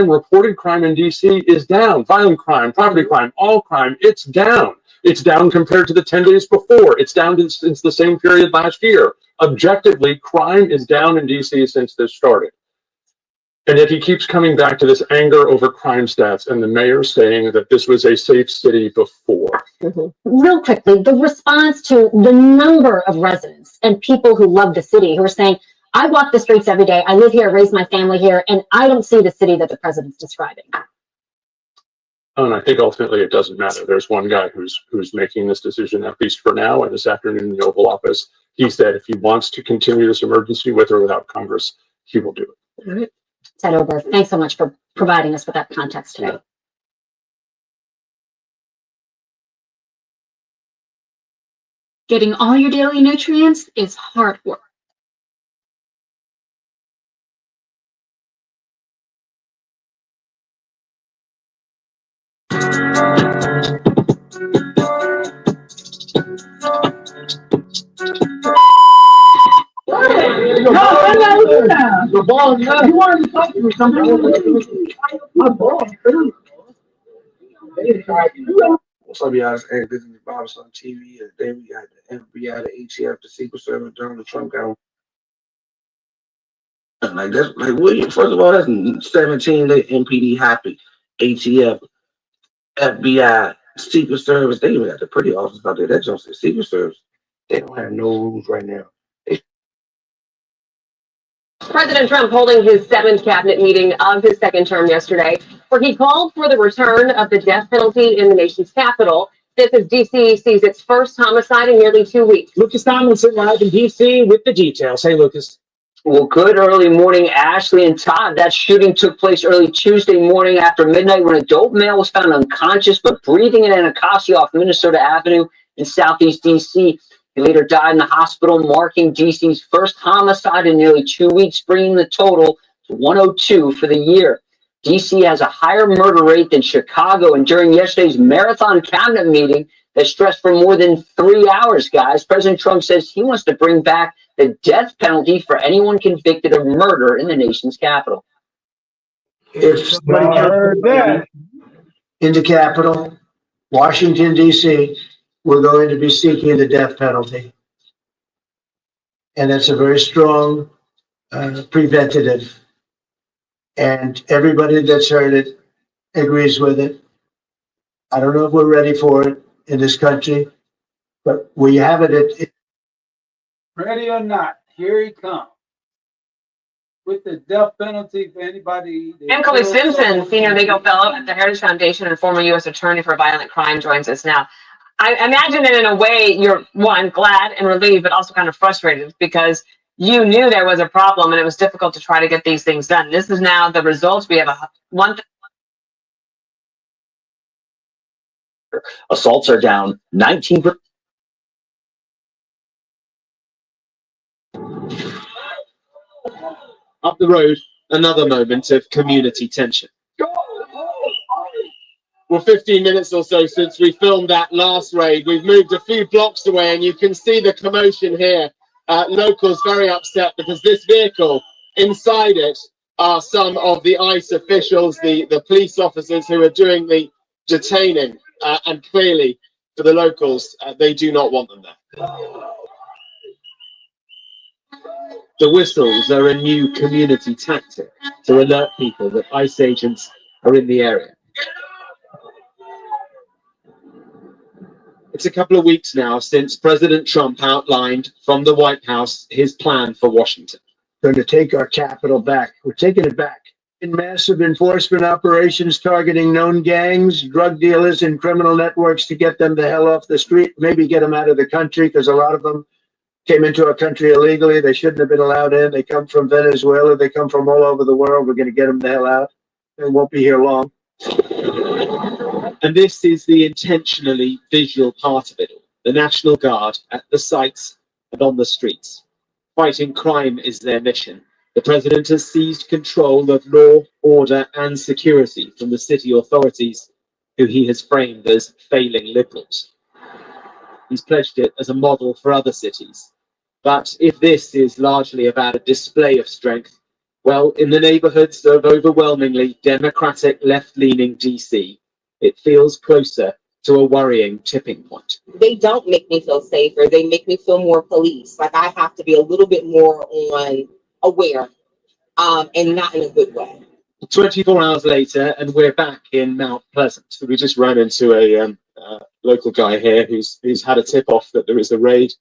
reported crime in DC is down. Violent crime, property crime, all crime, it's down. It's down compared to the 10 days before. It's down since the same period last year. Objectively, crime is down in DC since this started. And yet he keeps coming back to this anger over crime stats and the mayor saying that this was a safe city before. Real quickly, the response to the number of residents and people who love the city who are saying, I walk the streets every day, I live here, raise my family here, and I don't see the city that the president's describing. And I think ultimately it doesn't matter. There's one guy who's making this decision, at least for now, and this afternoon in the Oval Office, he said if he wants to continue this emergency with or without Congress, he will do it. All right. Ted Oberg, thanks so much for providing us with that context today. Getting all your daily nutrients is hard work. The ball now. You wanted to talk to me something? My ball. What's up, y'all? Hey, this is Bob's on TV. And then we got the FBI, the ATF, the Secret Service, Donald Trump got like that's like what you, first of all, that's 17 they MPD happy, ATF, FBI, Secret Service. They even got the pretty officers out there. That's just the Secret Service. They don't have no rules right now. President Trump holding his 7th cabinet meeting of his 2nd term yesterday, where he called for the return of the death penalty in the nation's capital. This as D.C. sees its first homicide in nearly 2 weeks. Lucas Tomlinson live in D.C. with the details. Hey, Lucas. Well, good early morning, Ashley and Todd. That shooting took place early Tuesday morning after midnight when a dope male was found unconscious but breathing in Anacostia off Minnesota Avenue in southeast D.C. He later died in the hospital, marking D.C.'s first homicide in nearly 2 weeks, bringing the total to 102 for the year. D.C. has a higher murder rate than Chicago, and during yesterday's marathon cabinet meeting that stretched for more than 3 hours, guys, President Trump says he wants to bring back the death penalty for anyone convicted of murder in the nation's capital. If somebody in the Capitol, Washington, D.C., we're going to be seeking the death penalty. And that's a very strong preventative. And everybody that's heard it agrees with it. I don't know if we're ready for it in this country, but we have it. Ready or not, here he comes. With the death penalty for anybody. And Colby Simpson, senior legal fellow at the Heritage Foundation and former U.S. attorney for violent crime, joins us now. I imagine that in a way you're, one, glad and relieved, but also kind of frustrated because you knew there was a problem and it was difficult to try to get these things done. This is now the results. We have Assaults are down 19%. Up the road, another moment of community tension. Well, 15 minutes or so since we filmed that last raid, we've moved a few blocks away and you can see the commotion here. Locals very upset because this vehicle, inside it are some of the ICE officials, the police officers who are doing the detaining. And clearly, for the locals, they do not want them there. The whistles are a new community tactic to alert people that ICE agents are in the area. It's a couple of weeks now since President Trump outlined from the White House his plan for Washington. Going to take our capital back. We're taking it back. In massive enforcement operations targeting known gangs, drug dealers, and criminal networks to get them the hell off the street, maybe get them out of the country, because a lot of them came into our country illegally. They shouldn't have been allowed in. They come from Venezuela. They come from all over the world. We're going to get them the hell out. They won't be here long. And this is the intentionally visual part of it all. The National Guard at the sites and on the streets. Fighting crime is their mission. The president has seized control of law, order, and security from the city authorities, who he has framed as failing liberals. He's pledged it as a model for other cities. But if this is largely about a display of strength, well, in the neighborhoods of overwhelmingly democratic left-leaning DC, it feels closer to a worrying tipping point. They don't make me feel safer. They make me feel more police. Like I have to be a little bit more aware, and not in a good way. 24 hours later, and we're back in Mount Pleasant. So we just ran into a local guy here who's had a tip off that there is a raid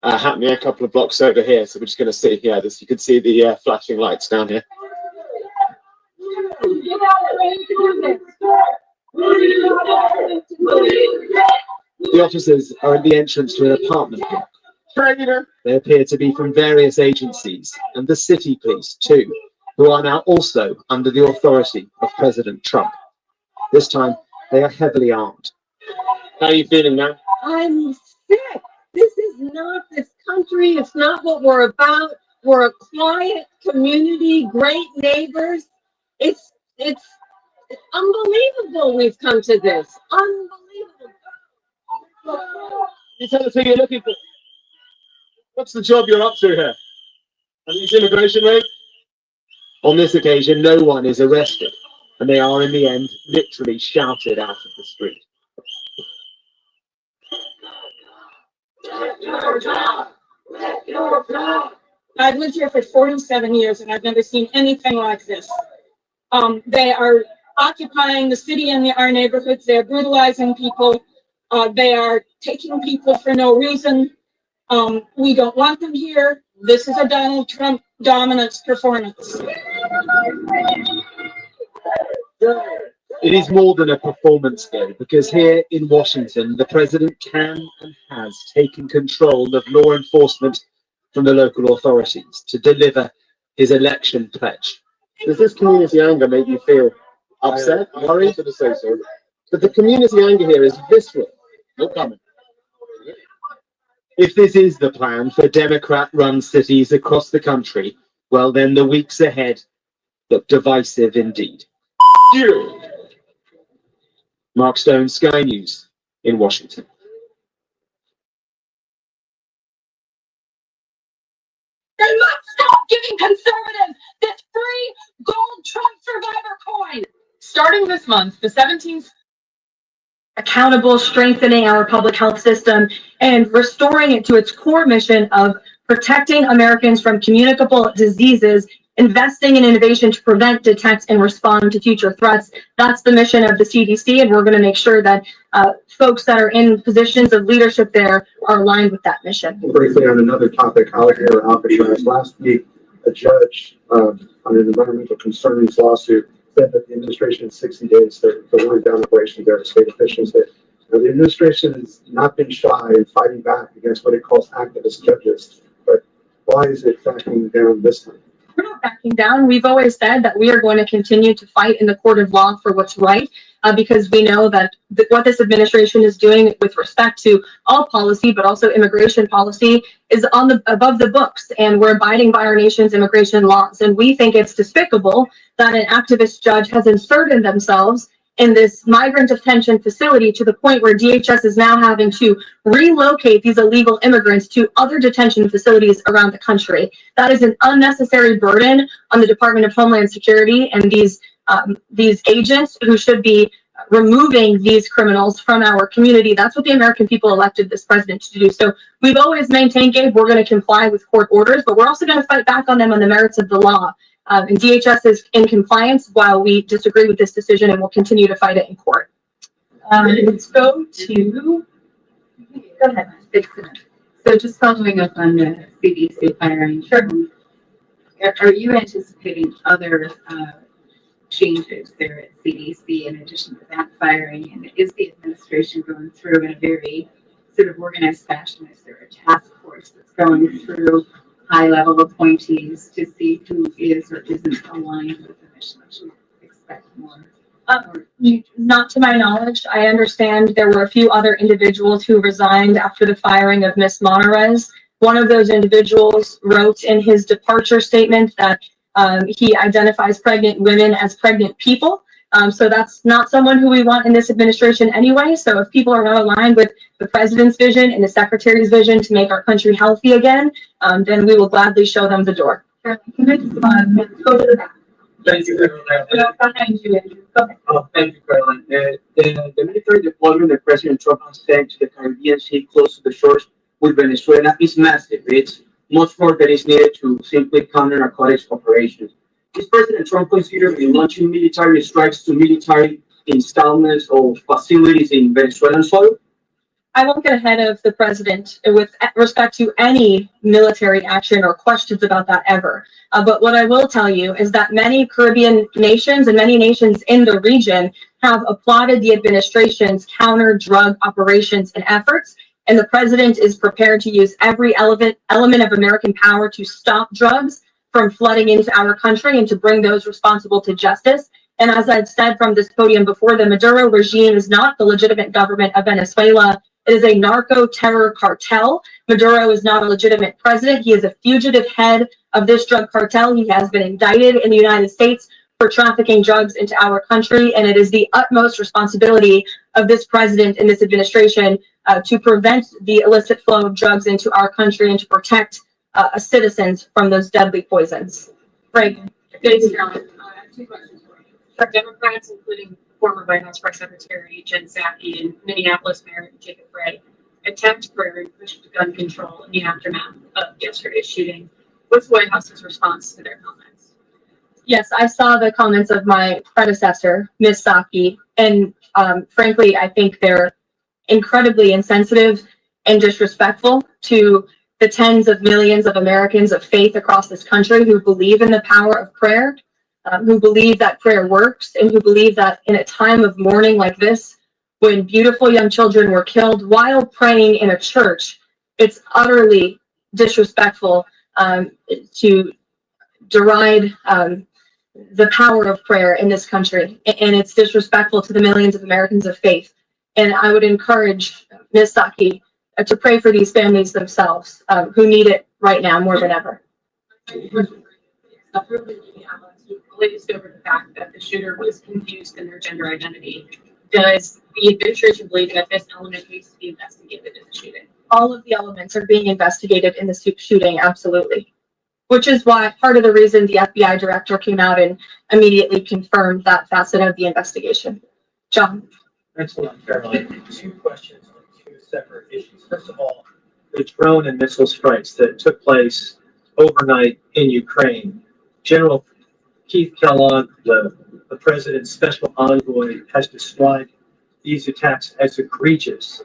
happening a couple of blocks over here. So we're just going to sit here. You can see the flashing lights down here. The officers are at the entrance to an apartment block. They appear to be from various agencies and the city police too, who are now also under the authority of President Trump. This time, they are heavily armed. How are you feeling now? I'm sick. This is not this country. It's not what we're about. We're a quiet community, great neighbors. It's unbelievable we've come to this. Unbelievable. You tell us who you're looking for. What's the job you're up to here? Are these immigration raids? On this occasion, no one is arrested, and they are in the end literally shouted out of the street. I've lived here for 47 years and I've never seen anything like this. They are occupying the city and our neighborhoods. They are brutalizing people. They are taking people for no reason. We don't want them here. This is a Donald Trump dominance performance. It is more than a performance, though, because here in Washington, the president can and has taken control of law enforcement from the local authorities to deliver his election pledge. Does this community anger make you feel upset, worried? But the community anger here is visceral. No comment. If this is the plan for Democrat-run cities across the country, well, then the weeks ahead look divisive indeed. Mark Stone, Sky News in Washington. They must stop giving conservatives this free gold Trump survivor coin. Starting this month, the 17th accountable, strengthening our public health system, and restoring it to its core mission of protecting Americans from communicable diseases, investing in innovation to prevent, detect, and respond to future threats. That's the mission of the CDC, and we're going to make sure that folks that are in positions of leadership there are aligned with that mission. Briefly on another topic, Alligator Alcatraz. Last week, a judge on an environmental concerns lawsuit said that the administration in 60 days to wind down operations there. State officials that the administration has not been shy in fighting back against what it calls activist judges. But why is it backing down this time? We're not backing down. We've always said that we are going to continue to fight in the court of law for what's right, because we know that what this administration is doing with respect to all policy, but also immigration policy, is above the books, and we're abiding by our nation's immigration laws. And we think it's despicable that an activist judge has inserted themselves in this migrant detention facility to the point where DHS is now having to relocate these illegal immigrants to other detention facilities around the country. That is an unnecessary burden on the Department of Homeland Security and these agents who should be removing these criminals from our community. That's what the American people elected this president to do. So we've always maintained, Gabe, we're going to comply with court orders, but we're also going to fight back on them on the merits of the law. And DHS is in compliance while we disagree with this decision, and we'll continue to fight it in court. Let's go ahead. So just following up on the CDC firing. Sure. Are you anticipating other changes there at CDC in addition to that firing? And is the administration going through in a very sort of organized fashion? Is there a task force that's going through high-level appointees to see who is or isn't aligned with the mission? Should we expect more? Not to my knowledge. I understand there were a few other individuals who resigned after the firing of Ms. Monterez. One of those individuals wrote in his departure statement that he identifies pregnant women as pregnant people. So that's not someone who we want in this administration anyway. So if people are not aligned with the president's vision and the secretary's vision to make our country healthy again, then we will gladly show them the door. Go to the back. Thank you, Caroline. Behind you, Andrew. Go ahead. Thank you, Caroline. The military deployment that President Trump has sent to the Caribbean Sea close to the shores with Venezuela is massive. It's much more that is needed to simply counter narcotics operations. Is President Trump considering launching military strikes to military installments or facilities in Venezuelan soil? I won't get ahead of the president with respect to any military action or questions about that ever. But what I will tell you is that many Caribbean nations and many nations in the region have applauded the administration's counter-drug operations and efforts. And the president is prepared to use every element of American power to stop drugs from flooding into our country and to bring those responsible to justice. And as I've said from this podium before, the Maduro regime is not the legitimate government of Venezuela. It is a narco-terror cartel. Maduro is not a legitimate president. He is a fugitive head of this drug cartel. He has been indicted in the United States for trafficking drugs into our country, and it is the utmost responsibility of this president and this administration to prevent the illicit flow of drugs into our country and to protect citizens from those deadly poisons. Greg. Thanks, Carolyn. I have two questions for you. For Democrats, including former White House Press Secretary Jen Psaki and Minneapolis Mayor Jacob Frey, attacked prayer and pushed gun control in the aftermath of yesterday's shooting. What's the White House's response to their comments? Yes, I saw the comments of my predecessor, Ms. Psaki, and frankly, I think they're incredibly insensitive and disrespectful to the tens of millions of Americans of faith across this country who believe in the power of prayer, who believe that prayer works, and who believe that in a time of mourning like this, when beautiful young children were killed while praying in a church, it's utterly disrespectful to deride the power of prayer in this country, and it's disrespectful to the millions of Americans of faith. And I would encourage Ms. Psaki to pray for these families themselves who need it right now more than ever. Glazed over the fact that the shooter was confused in their gender identity. Does the administration believe that this element needs to be investigated in the shooting? All of the elements are being investigated in the shooting, absolutely. Which is why part of the reason the FBI director came out and immediately confirmed that facet of the investigation. John. Thanks a lot, Caroline. Two questions on two separate issues. First of all, the drone and missile strikes that took place overnight in Ukraine. General Keith Kellogg, the president's special envoy, has described these attacks as egregious.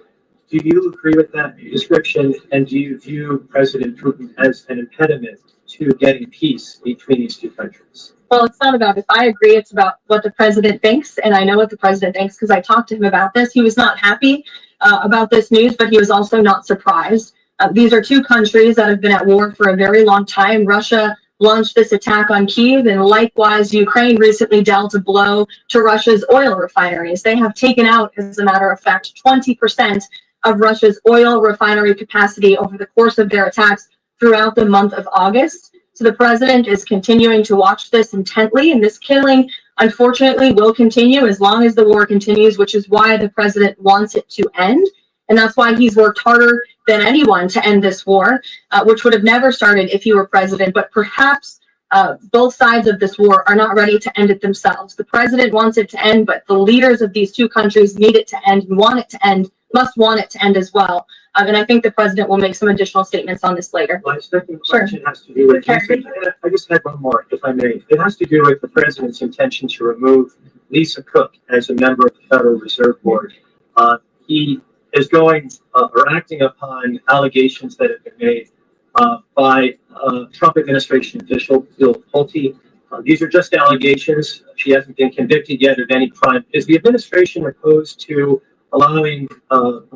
Do you agree with that description, and do you view President Putin as an impediment to getting peace between these two countries? Well, it's not about if I agree, it's about what the president thinks, and I know what the president thinks because I talked to him about this. He was not happy about this news, but he was also not surprised. These are two countries that have been at war for a very long time. Russia launched this attack on Kyiv, and likewise, Ukraine recently dealt a blow to Russia's oil refineries. They have taken out, as a matter of fact, 20% of Russia's oil refinery capacity over the course of their attacks throughout the month of August. So the president is continuing to watch this intently, and this killing, unfortunately, will continue as long as the war continues, which is why the president wants it to end. And that's why he's worked harder than anyone to end this war, which would have never started if he were president. But perhaps both sides of this war are not ready to end it themselves. The president wants it to end, but the leaders of these two countries need it to end and want it to end, must want it to end as well. And I think the president will make some additional statements on this later. My second question has to do with, I just had one more, if I may. It has to do with the president's intention to remove Lisa Cook as a member of the Federal Reserve Board. He is going or acting upon allegations that have been made by Trump administration official Bill Pulte. These are just allegations. She hasn't been convicted yet of any crime. Is the administration opposed to allowing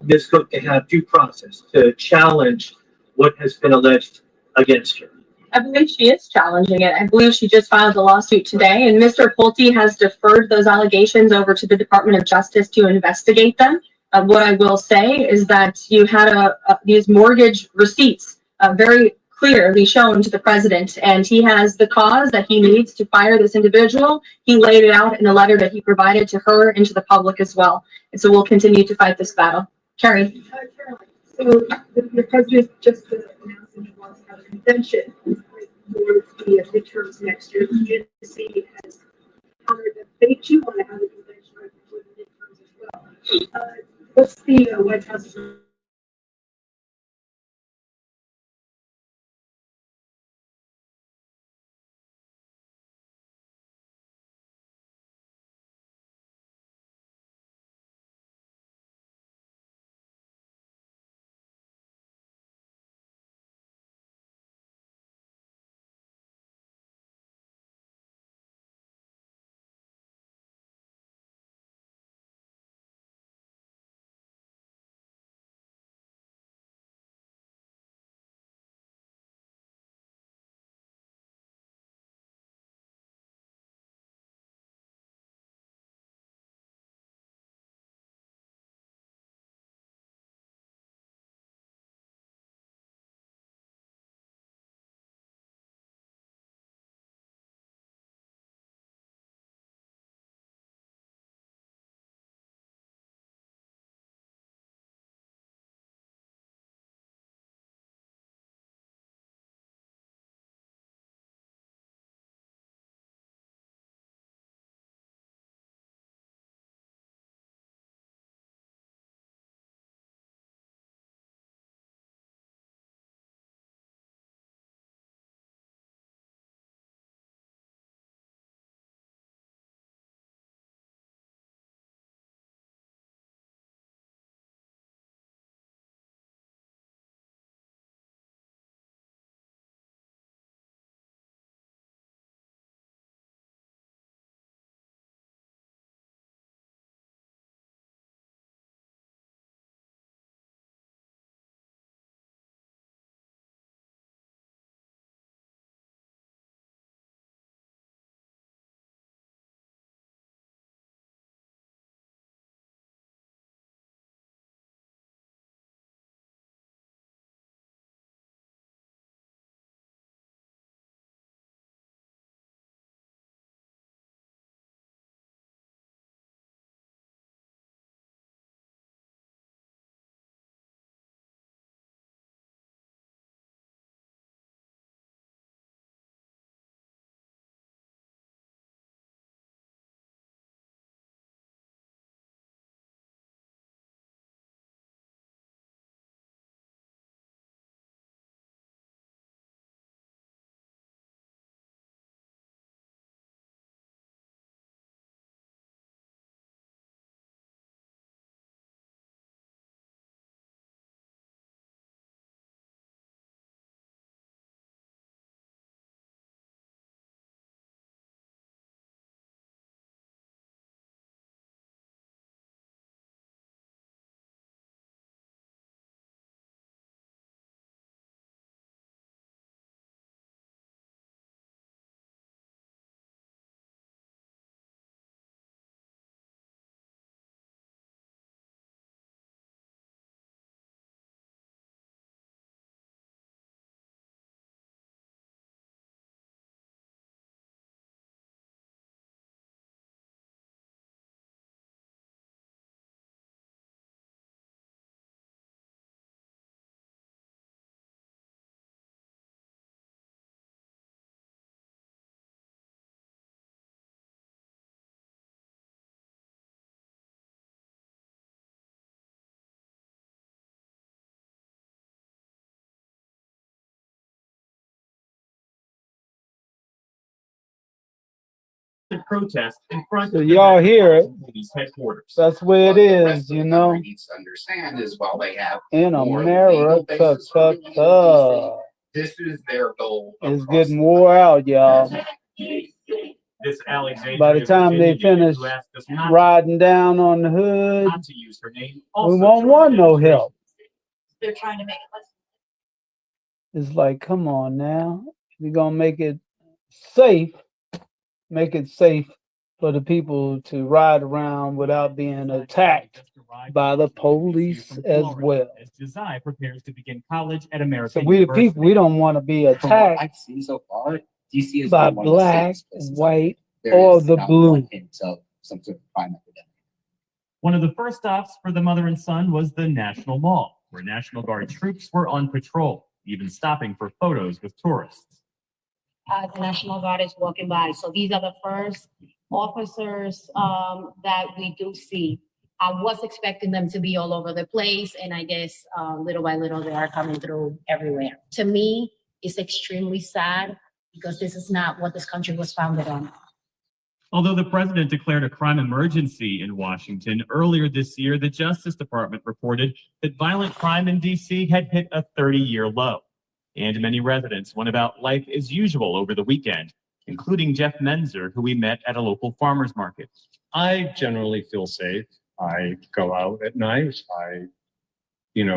Ms. Cook to have due process to challenge what has been alleged against her? I believe she is challenging it. I believe she just filed a lawsuit today, and Mr. Pulte has deferred those allegations over to the Department of Justice to investigate them. What I will say is that you had these mortgage receipts very clearly shown to the president, and he has the cause that he needs to fire this individual. He laid it out in a letter that he provided to her and to the public as well. And so we'll continue to fight this battle. Carrie. So the president just announced that he wants to have a convention for the midterms next year. The GNC has countered that they too want to have a convention right before the midterms as well. What's the White House's The protest in front So of y'all hear it. police headquarters. That's where it is, you know. Needs to understand is while they have In more legal America, basis for doing it, this is their goal. it's getting wore out, y'all. This Alexandria By the time they Virginia native finish who asked us not riding down on the hood, not to use her name we also won't joined want the no help. They're trying to make it less. It's like, come on now. We're gonna make it safe. Make it safe for the people to ride around without being attacked by the police as well. As Josiah prepares to begin college at American So we the University. people, we don't want to be From what attacked I've seen so far, DC is by one of the black, safest places. white, There or is the not blue. one hint of some sort of crime epidemic. One of the first stops for the mother and son was the National Mall, where National Guard troops were on patrol, even stopping for photos with tourists. The National Guard is walking by. So these are the first officers that we do see. I was expecting them to be all over the place, and I guess little by little they are coming through everywhere. To me, it's extremely sad because this is not what this country was founded on. Although the president declared a crime emergency in Washington earlier this year, the Justice Department reported that violent crime in D.C. had hit a 30-year low. And many residents went about life as usual over the weekend, including Jeff Menzer, who we met at a local farmer's market. I generally feel safe. I go out at night.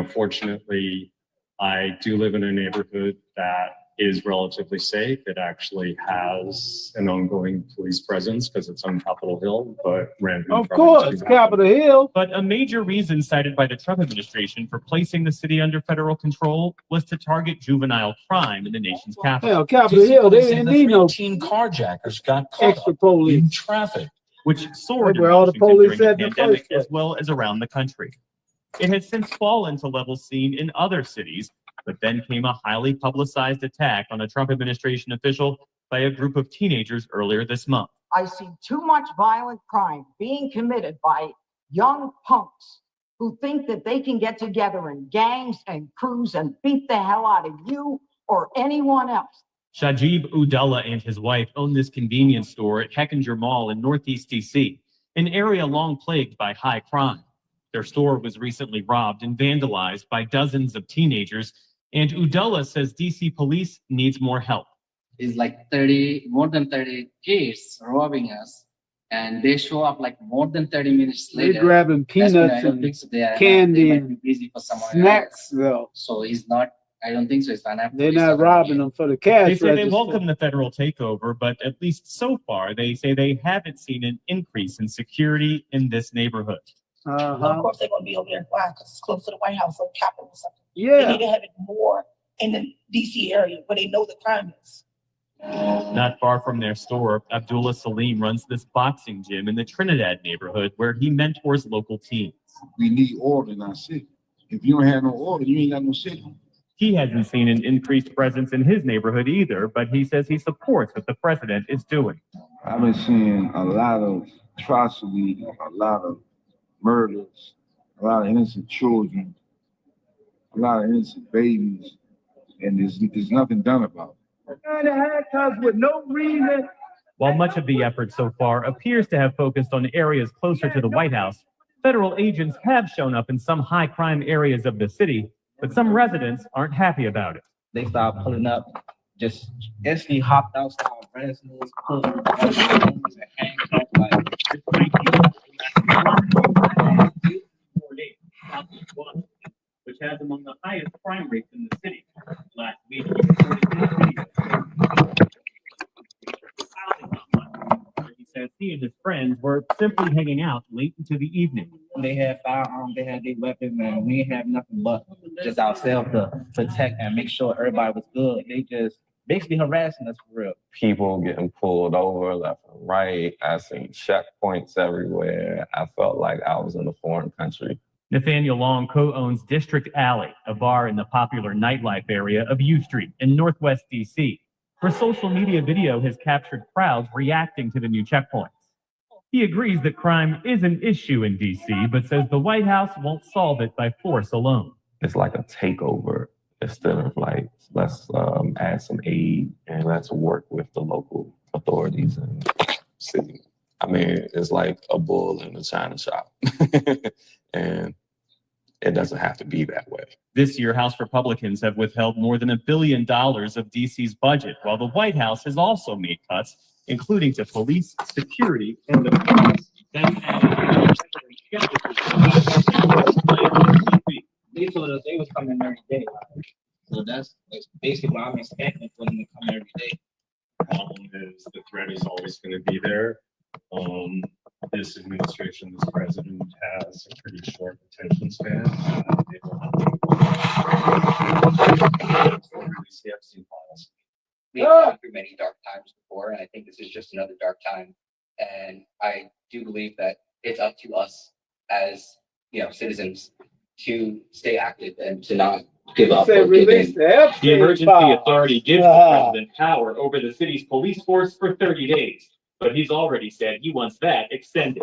Fortunately, I do live in a neighborhood that is relatively safe. It actually has an ongoing police presence because it's on Capitol Hill, but random. Of course, Capitol Hill. But a major reason cited by the Trump administration for placing the city under federal control was to target juvenile crime in the nation's capital. Hell, Capitol Hill, they didn't need no teen carjackers got caught extra police in traffic. Which soared in where all the Washington police during at the in the pandemic first place. as well as around the country. It has since fallen to levels seen in other cities, but then came a highly publicized attack on a Trump administration official by a group of teenagers earlier this month. I see too much violent crime being committed by young punks who think that they can get together in gangs and crews and beat the hell out of you or anyone else. Shajib Udallah and his wife own this convenience store at Heckinger Mall in Northeast DC, an area long plagued by high crime. Their store was recently robbed and vandalized by dozens of teenagers, and Udallah says DC police needs more help. It's like more than 30 kids robbing us, and they show up like more than 30 minutes later. They're grabbing That's when I peanuts don't and think so. They are candy they might and be busy for someone snacks, else. though. So it's not. I don't think so. It's not. They're not robbing them for the cash They say they register. welcome the federal takeover, but at least so far, they say they haven't seen an increase in security in this neighborhood. Uh-huh. Of course, they're going to be over there. Why? Because it's close to the White House or Capitol or something. Yeah. They need to have it more in the D.C. area where they know the crime is. Not far from their store, Abdullah Salim runs this boxing gym in the Trinidad neighborhood where he mentors local teens. We need order in our city. If you don't have no order, you ain't got no city. He hasn't seen an increased presence in his neighborhood either, but he says he supports what the president is doing. I've been seeing a lot of atrocity, a lot of murders, a lot of innocent children, a lot of innocent babies, and there's nothing done about it. With no reason. While much of the effort so far appears to have focused on areas closer to the White House, federal agents have shown up in some high crime areas of the city, but some residents aren't happy about it. They started pulling up, just instantly hopped out, started wrestling, pulling which has among the highest crime rates in the city. Last week, he says he and his friends were simply hanging out late into the evening. They had firearms, they had their weapons, and we didn't have nothing but just ourselves to protect and make sure everybody was good. They just basically harassing us for real. People getting pulled over left and right. I seen checkpoints everywhere. I felt like I was in a foreign country. Nathaniel Long co-owns District Alley, a bar in the popular nightlife area of U Street in Northwest DC, where social media video has captured crowds reacting to the new checkpoints. He agrees that crime is an issue in DC, but says the White House won't solve it by force alone. It's like a takeover instead of like, let's add some aid and let's work with the local authorities and city. I mean, it's like a bull in a china shop. And it doesn't have to be that way. This year, House Republicans have withheld more than $1 billion of DC's budget, while the White House has also made cuts, including to police, security, and the courts. They told us they was coming every day. So that's basically what I'm expecting for them to come every day. Problem is the threat is always going to be there. This administration, this president has a pretty short attention span. They will not really see Epstein files. We've gone through many dark times before, and I think this is just another dark time. And I do believe that it's up to us as, citizens to stay active and to not give up. or give in. The emergency authority gives the president power over the city's police force for 30 days, but he's already said he wants that extended.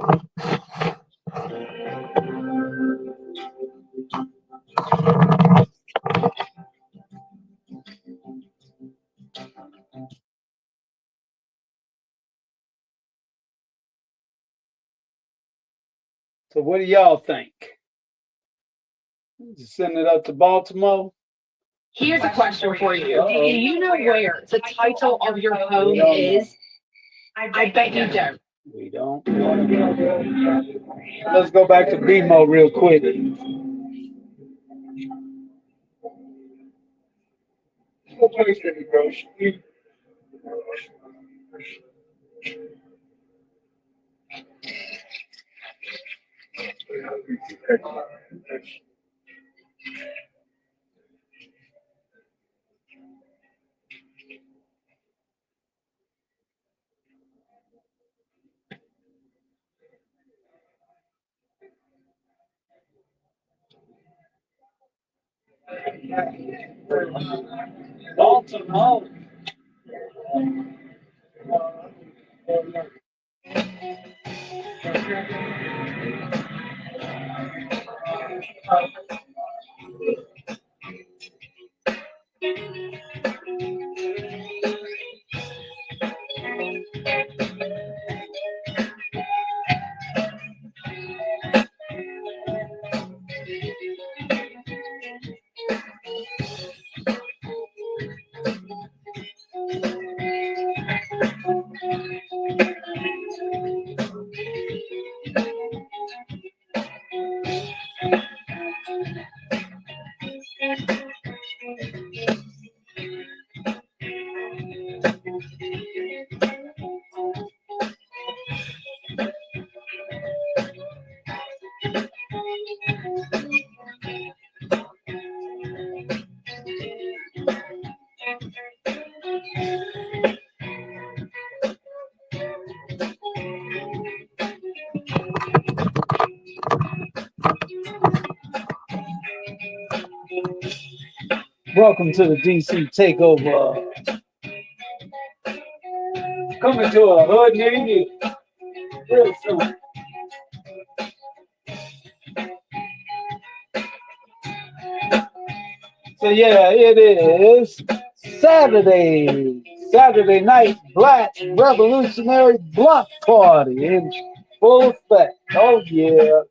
So what do y'all think? Send it up to Baltimore? Here's a question for you. Do you know where the title of your home is? I bet you don't. We don't. Let's go back to BMO real quick. Baltimore. Welcome to the DC Takeover. Coming to a hood near you real soon. So yeah, it is Saturday night Black Revolutionary Block Party in full effect. Oh yeah.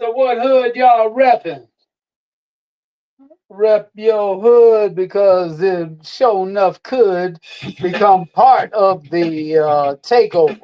So what hood y'all repping? rep your hood because it sure enough could become part of the takeover.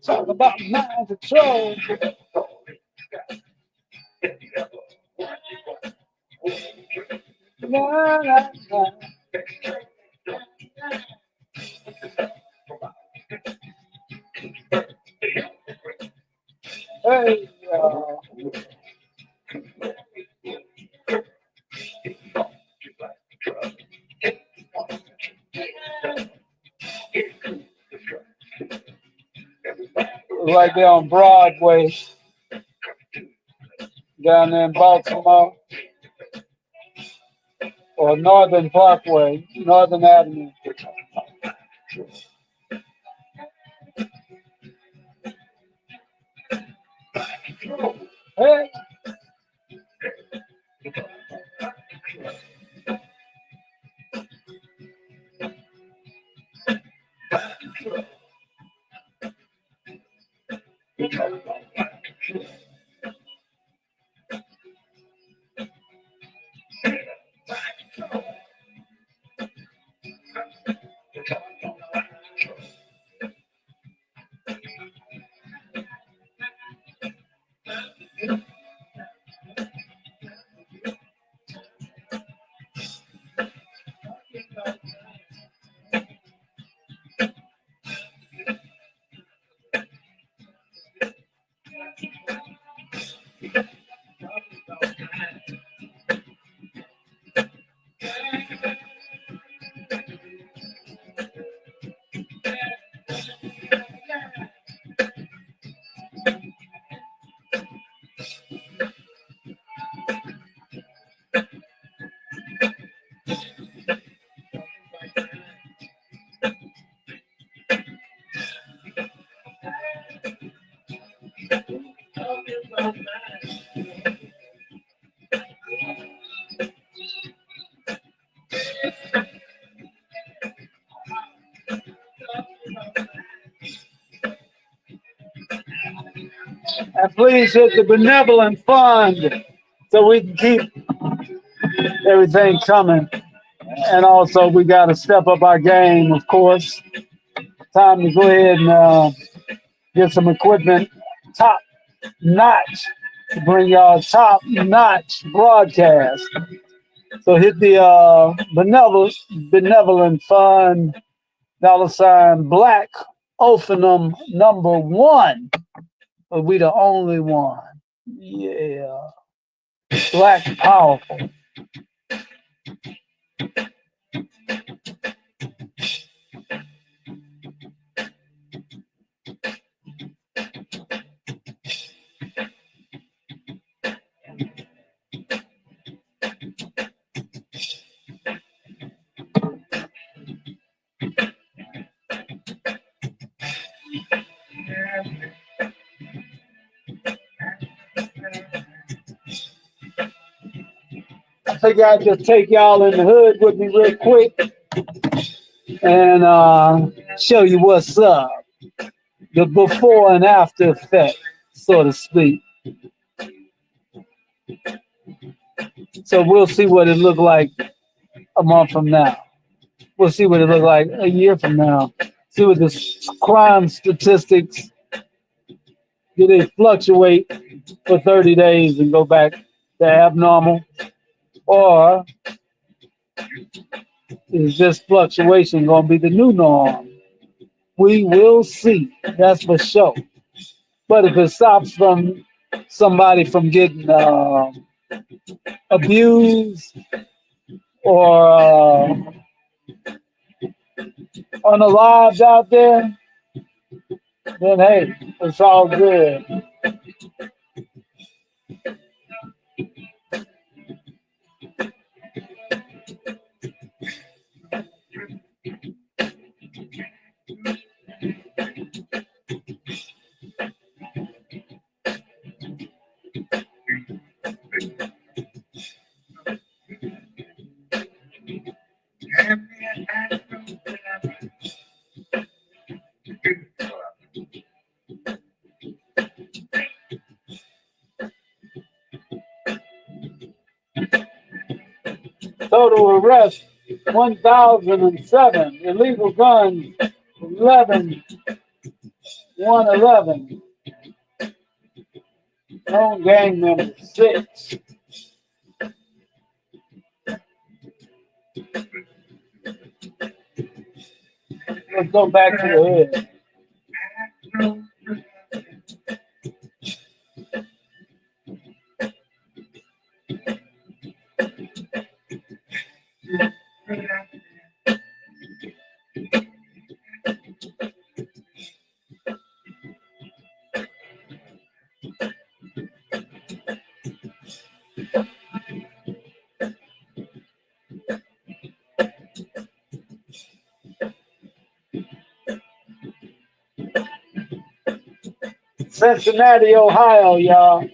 Talk about mind control. La, la, la. Hey, right there on Broadway, down there in Baltimore, or Northern Parkway, Northern Avenue. Hey. And please hit the benevolent fund so we can keep everything coming. And also, we got to step up our game, of course. Time to go ahead and get some equipment top notch to bring y'all top notch broadcast. So hit the benevolent fund $ Black Ophinum #1. But we the only one. Yeah. Black powerful. I figure I'd just take y'all in the hood with me real quick and show you what's up. The before and after effect, so to speak. So we'll see what it looked like a month from now. We'll see what it looked like a year from now. See what the crime statistics, do they fluctuate for 30 days and go back to abnormal? or is just fluctuation going to be the new norm? We will see. That's for sure. But if it stops from somebody from getting abused or unalived out there, then hey, it's all good. Total arrest 1,007. Illegal guns 111. Known gang members 6. Let's go back to the head. Cincinnati, Ohio, y'all.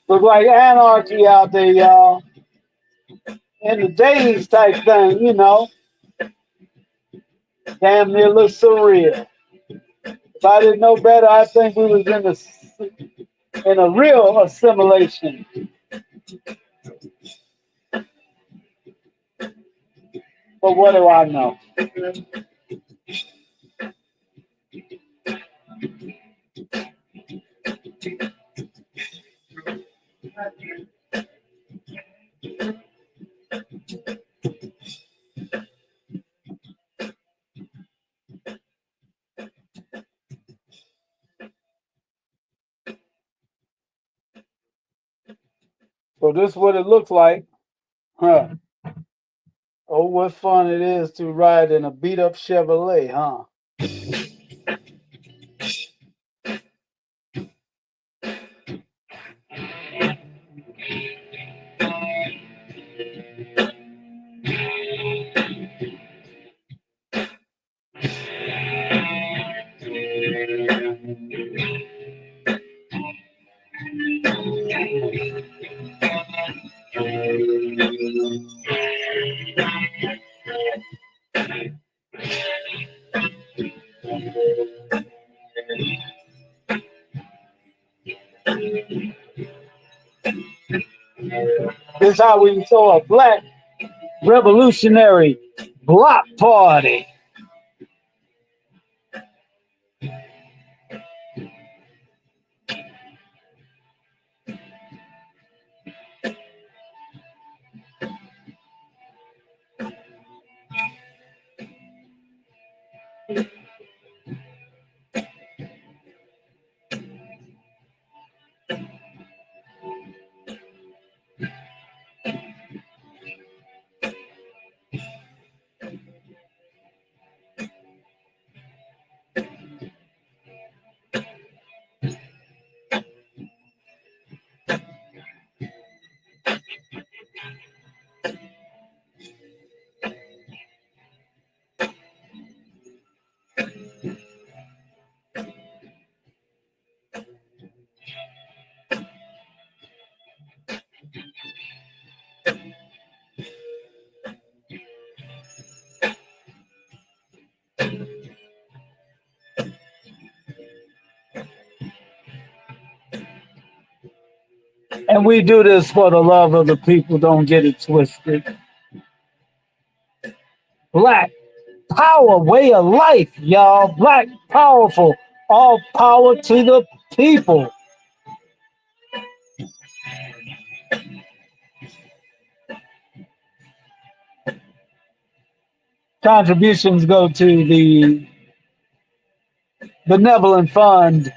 Look like anarchy out there, y'all. In the days type thing, you know. Damn near look surreal. If I didn't know better, I think we was in a real assimilation. But what do I know? So this is what it looks like. Huh. Oh, what fun it is to ride in a beat up Chevrolet, huh? This is how we saw a black revolutionary block party. And we do this for the love of the people. Don't get it twisted. Black power, way of life, y'all. Black powerful. All power to the people. Contributions go to the Benevolent Fund,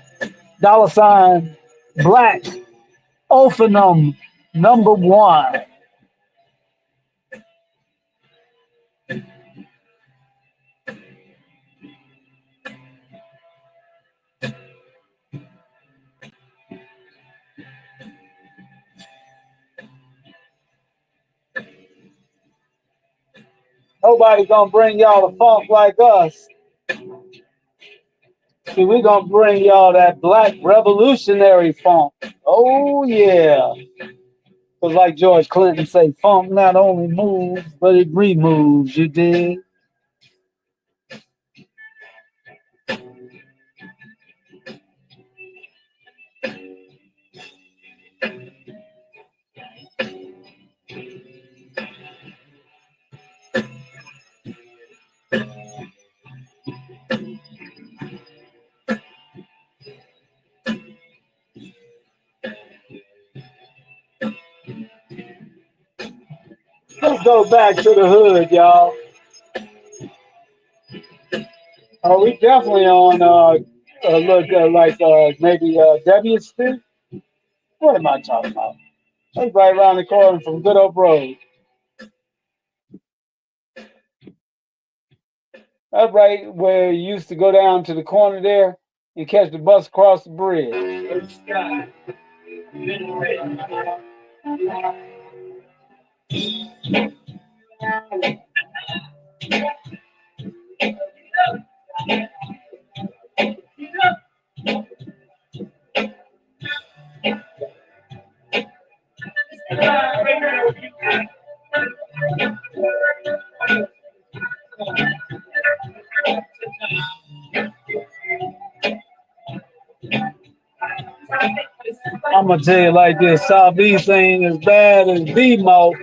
$ Black Ophanum #1. Nobody gonna bring y'all the funk like us. See, we gonna bring y'all that black revolutionary funk. Oh yeah. Cause like George Clinton say, funk not only moves, but it removes, you dig? Let's go back to the hood, y'all. Oh, we definitely on maybe W Street. What am I talking about? That's right around the corner from Good Hope Road. That's right where you used to go down to the corner there and catch the bus across the bridge. I'm gonna tell you like this: Southeast ain't as bad as BMO.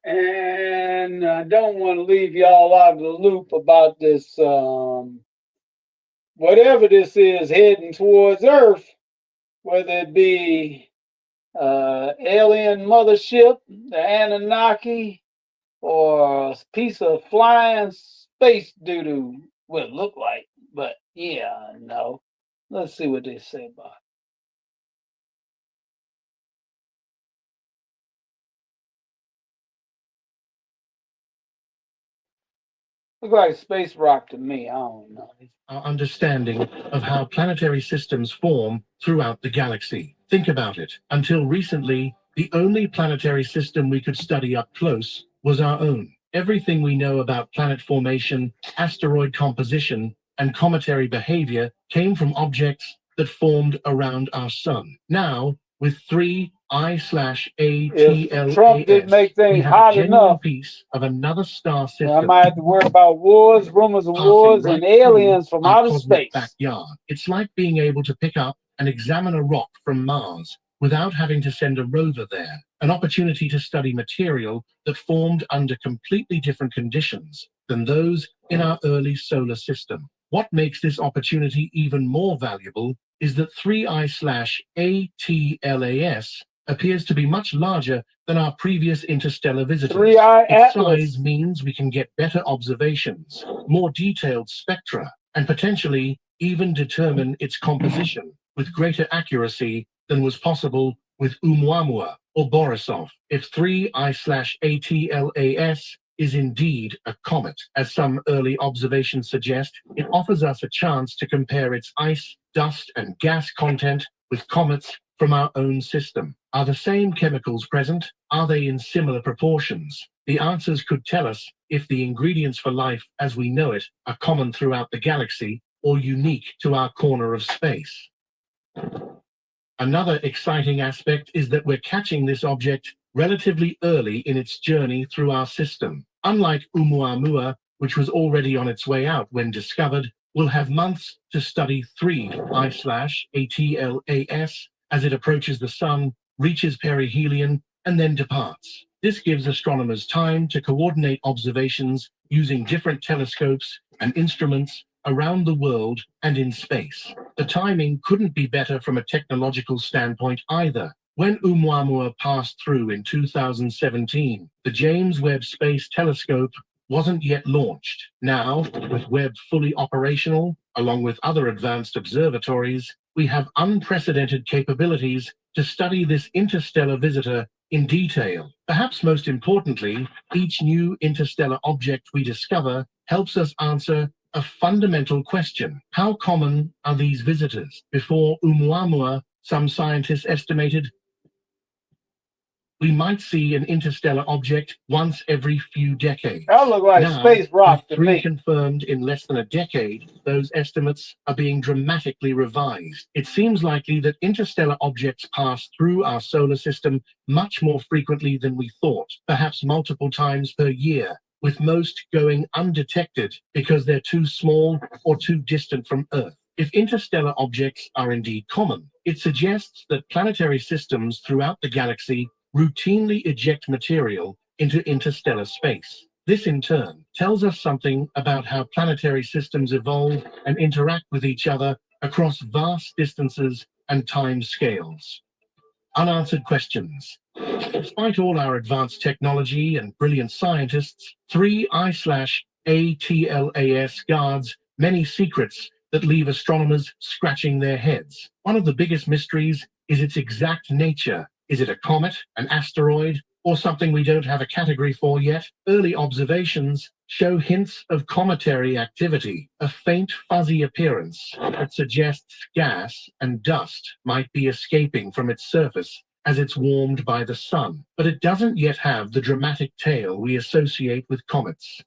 And I don't want to leave y'all out of the loop about this, whatever this is heading towards Earth, whether it be alien mothership, the Anunnaki, or a piece of flying space doo-doo, what it look like. But yeah, no. Let's see what they say about it. Look like a space rock to me. I don't know. Our understanding of how planetary systems form throughout the galaxy. Think about it. Until recently, the only planetary system we could study up close was our own. Everything we know about planet formation, asteroid composition, and cometary behavior came from objects that formed around our sun. Now, with 3 I/ATLAS, Trump didn't make things we have hot a genuine enough, piece of another star system. I might have to worry about wars, rumors of wars, and aliens from outer space. Backyard. It's like being able to pick up and examine a rock from Mars without having to send a rover there. An opportunity to study material that formed under completely different conditions than those in our early solar system. What makes this opportunity even more valuable is that 3 I/ATLAS appears to be much larger than our previous interstellar visitors. 3I Its Atlas. size means we can get better observations, more detailed spectra, and potentially even determine its composition with greater accuracy than was possible with Oumuamua or Borisov. If 3 I/ATLAS is indeed a comet, as some early observations suggest, it offers us a chance to compare its ice, dust, and gas content with comets from our own system. Are the same chemicals present? Are they in similar proportions? The answers could tell us if the ingredients for life as we know it are common throughout the galaxy or unique to our corner of space. Another exciting aspect is that we're catching this object relatively early in its journey through our system. Unlike Oumuamua, which was already on its way out when discovered, we'll have months to study 3 I/ATLAS as it approaches the sun, reaches perihelion, and then departs. This gives astronomers time to coordinate observations using different telescopes and instruments around the world and in space. The timing couldn't be better from a technological standpoint either. When Oumuamua passed through in 2017, the James Webb Space Telescope wasn't yet launched. Now, with Webb fully operational, along with other advanced observatories, we have unprecedented capabilities to study this interstellar visitor in detail. Perhaps most importantly, each new interstellar object we discover helps us answer a fundamental question. How common are these visitors? Before Oumuamua, some scientists estimated we might see an interstellar object once every few decades. That look like Now, space rock with to 3 me. confirmed in less than a decade, those estimates are being dramatically revised. It seems likely that interstellar objects pass through our solar system much more frequently than we thought, perhaps multiple times per year, with most going undetected because they're too small or too distant from Earth. If interstellar objects are indeed common, it suggests that planetary systems throughout the galaxy routinely eject material into interstellar space. This in turn tells us something about how planetary systems evolve and interact with each other across vast distances and time scales. Unanswered questions. Despite all our advanced technology and brilliant scientists, 3I/ATLAS guards many secrets that leave astronomers scratching their heads. One of the biggest mysteries is its exact nature. Is it a comet, an asteroid, or something we don't have a category for yet? Early observations show hints of cometary activity, a faint fuzzy appearance that suggests gas and dust might be escaping from its surface as it's warmed by the sun, but it doesn't yet have the dramatic tail we associate with comets.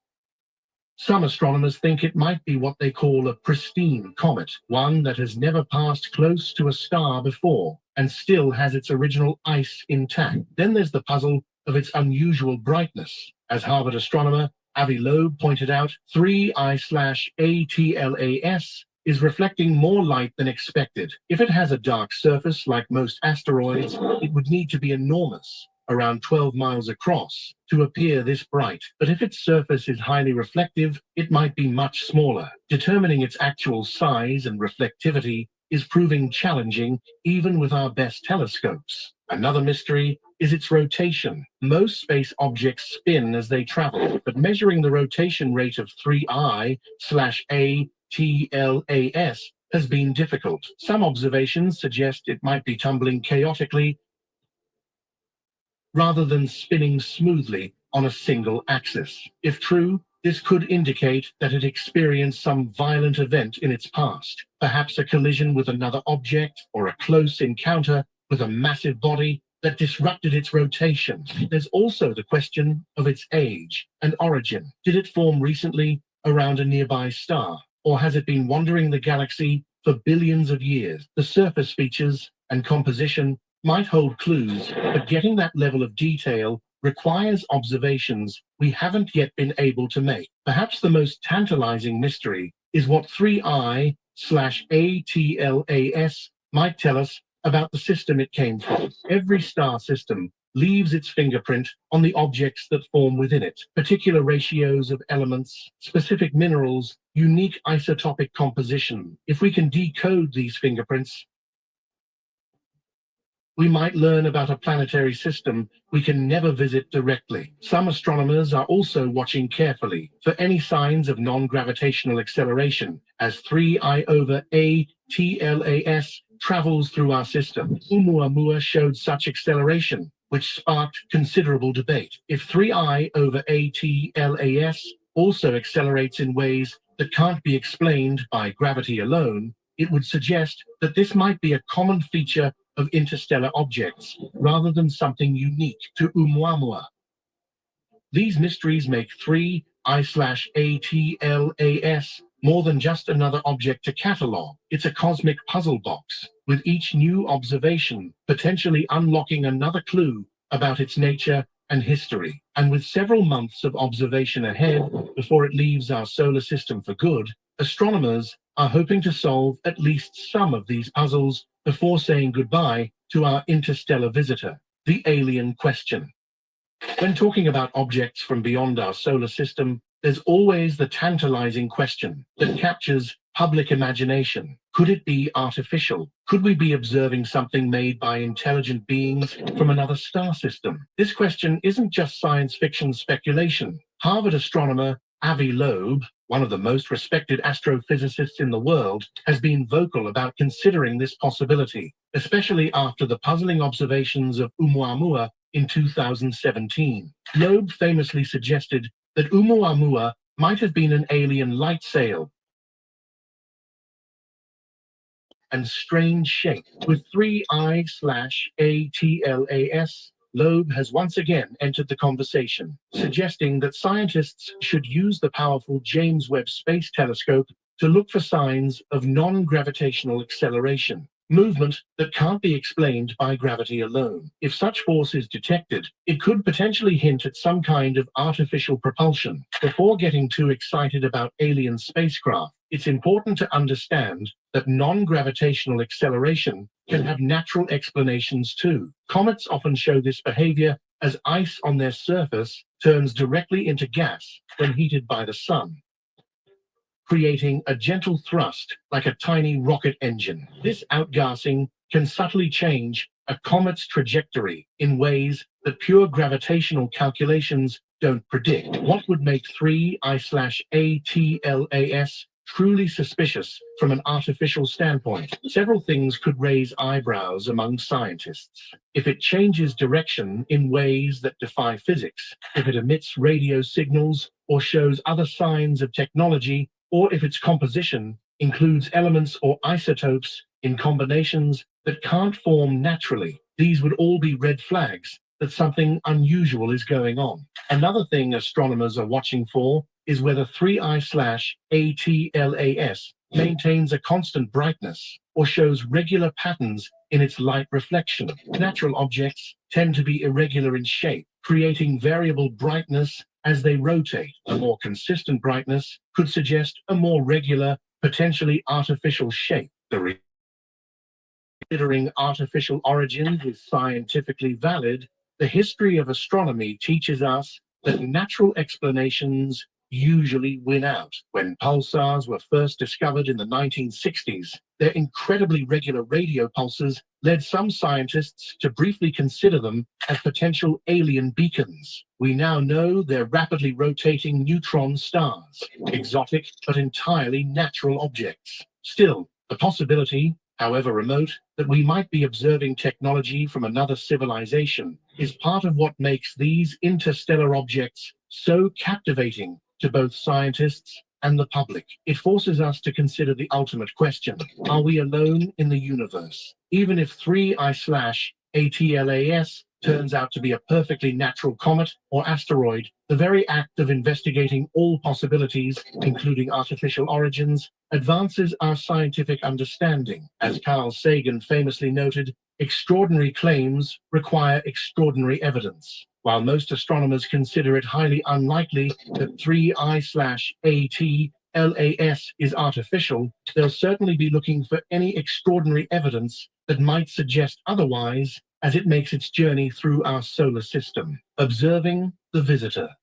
Some astronomers think it might be what they call a pristine comet, one that has never passed close to a star before and still has its original ice intact. Then there's the puzzle of its unusual brightness. As Harvard astronomer Avi Loeb pointed out, 3I/ATLAS is reflecting more light than expected. If it has a dark surface like most asteroids, it would need to be enormous, around 12 miles across, to appear this bright. But if its surface is highly reflective, it might be much smaller. Determining its actual size and reflectivity is proving challenging even with our best telescopes. Another mystery is its rotation. Most space objects spin as they travel, but measuring the rotation rate of 3I/ATLAS has been difficult. Some observations suggest it might be tumbling chaotically rather than spinning smoothly on a single axis. If true, this could indicate that it experienced some violent event in its past, perhaps a collision with another object or a close encounter with a massive body that disrupted its rotation. There's also the question of its age and origin. Did it form recently around a nearby star, or has it been wandering the galaxy for billions of years? The surface features and composition might hold clues, but getting that level of detail requires observations we haven't yet been able to make. Perhaps the most tantalizing mystery is what 3I/ATLAS might tell us about the system it came from. Every star system leaves its fingerprint on the objects that form within it, particular ratios of elements, specific minerals, unique isotopic composition. If we can decode these fingerprints, we might learn about a planetary system we can never visit directly. Some astronomers are also watching carefully for any signs of non-gravitational acceleration as 3I/ATLAS travels through our system. Oumuamua showed such acceleration, which sparked considerable debate. If 3I/ATLAS also accelerates in ways that can't be explained by gravity alone, it would suggest that this might be a common feature of interstellar objects, rather than something unique to Oumuamua. These mysteries make 3I/ATLAS more than just another object to catalog. It's a cosmic puzzle box, with each new observation potentially unlocking another clue about its nature and history. And with several months of observation ahead before it leaves our solar system for good, astronomers are hoping to solve at least some of these puzzles before saying goodbye to our interstellar visitor, the alien question. When talking about objects from beyond our solar system, there's always the tantalizing question that captures public imagination. Could it be artificial? Could we be observing something made by intelligent beings from another star system? This question isn't just science fiction speculation. Harvard astronomer Avi Loeb, one of the most respected astrophysicists in the world, has been vocal about considering this possibility, especially after the puzzling observations of Oumuamua in 2017. Loeb famously suggested that Oumuamua might have been an alien light sail and strange shape, with 3I/ATLAS Loeb has once again entered the conversation, suggesting that scientists should use the powerful James Webb Space Telescope to look for signs of non-gravitational acceleration, movement that can't be explained by gravity alone. If such force is detected, it could potentially hint at some kind of artificial propulsion. Before getting too excited about alien spacecraft, it's important to understand that non-gravitational acceleration can have natural explanations too. Comets often show this behavior as ice on their surface turns directly into gas when heated by the sun, creating a gentle thrust like a tiny rocket engine. This outgassing can subtly change a comet's trajectory in ways that pure gravitational calculations don't predict. What would make 3I/ATLAS truly suspicious from an artificial standpoint? Several things could raise eyebrows among scientists. If it changes direction in ways that defy physics, if it emits radio signals or shows other signs of technology, or if its composition includes elements or isotopes in combinations that can't form naturally, these would all be red flags that something unusual is going on. Another thing astronomers are watching for is whether 3I/ATLAS maintains a constant brightness or shows regular patterns in its light reflection. Natural objects tend to be irregular in shape, creating variable brightness as they rotate. A more consistent brightness could suggest a more regular, potentially artificial shape. Considering artificial origins is scientifically valid, the history of astronomy teaches us that natural explanations usually win out. When pulsars were first discovered in the 1960s, their incredibly regular radio pulses led some scientists to briefly consider them as potential alien beacons. We now know they're rapidly rotating neutron stars, exotic but entirely natural objects. Still, the possibility, however remote, that we might be observing technology from another civilization is part of what makes these interstellar objects so captivating to both scientists and the public. It forces us to consider the ultimate question: are we alone in the universe? Even if 3I/ATLAS turns out to be a perfectly natural comet or asteroid, the very act of investigating all possibilities, including artificial origins, advances our scientific understanding. As Carl Sagan famously noted, extraordinary claims require extraordinary evidence. While most astronomers consider it highly unlikely that 3I/ATLAS is artificial, they'll certainly be looking for any extraordinary evidence that might suggest otherwise as it makes its journey through our solar system. Observing the visitor.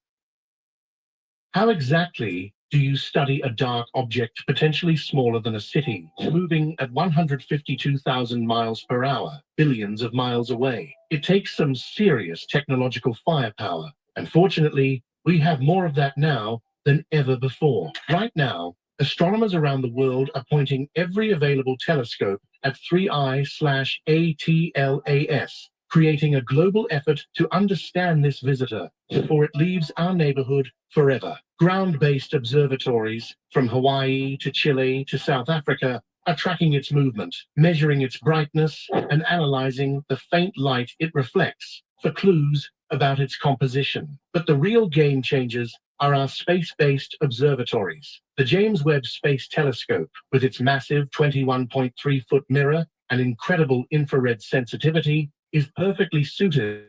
How exactly do you study a dark object potentially smaller than a city, moving at 152,000 miles per hour, billions of miles away? It takes some serious technological firepower, and fortunately, we have more of that now than ever before. Right now, astronomers around the world are pointing every available telescope at 3I/ATLAS, creating a global effort to understand this visitor before it leaves our neighborhood forever. Ground-based observatories from Hawaii to Chile to South Africa are tracking its movement, measuring its brightness, and analyzing the faint light it reflects for clues about its composition. But the real game changers are our space-based observatories. The James Webb Space Telescope, with its massive 21.3-foot mirror and incredible infrared sensitivity, is perfectly suited.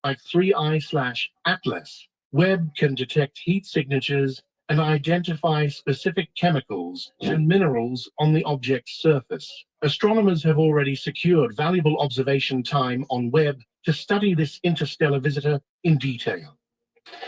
Like 3I/ATLAS, Webb can detect heat signatures and identify specific chemicals and minerals on the object's surface. Astronomers have already secured valuable observation time on Webb to study this interstellar visitor in detail.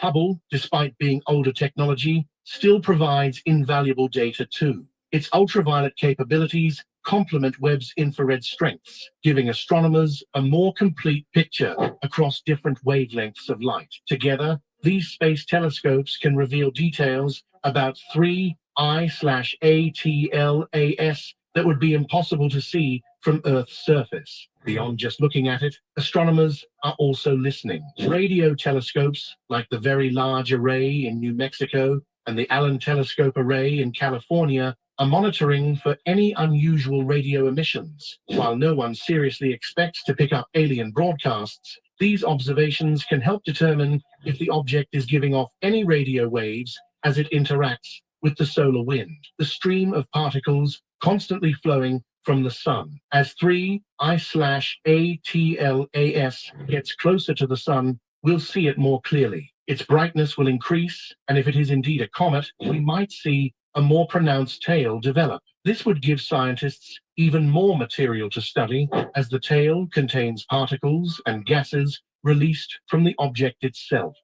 Hubble, despite being older technology, still provides invaluable data too. Its ultraviolet capabilities complement Webb's infrared strengths, giving astronomers a more complete picture across different wavelengths of light. Together, these space telescopes can reveal details about 3I/ATLAS that would be impossible to see from Earth's surface. Beyond just looking at it, astronomers are also listening. Radio telescopes, like the Very Large Array in New Mexico and the Allen Telescope Array in California, are monitoring for any unusual radio emissions. While no one seriously expects to pick up alien broadcasts, these observations can help determine if the object is giving off any radio waves as it interacts with the solar wind, the stream of particles constantly flowing from the sun. As 3I/ATLAS gets closer to the sun, we'll see it more clearly. Its brightness will increase, and if it is indeed a comet, we might see a more pronounced tail develop. This would give scientists even more material to study, as the tail contains particles and gases released from the object itself.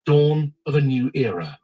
Dawn of a new era.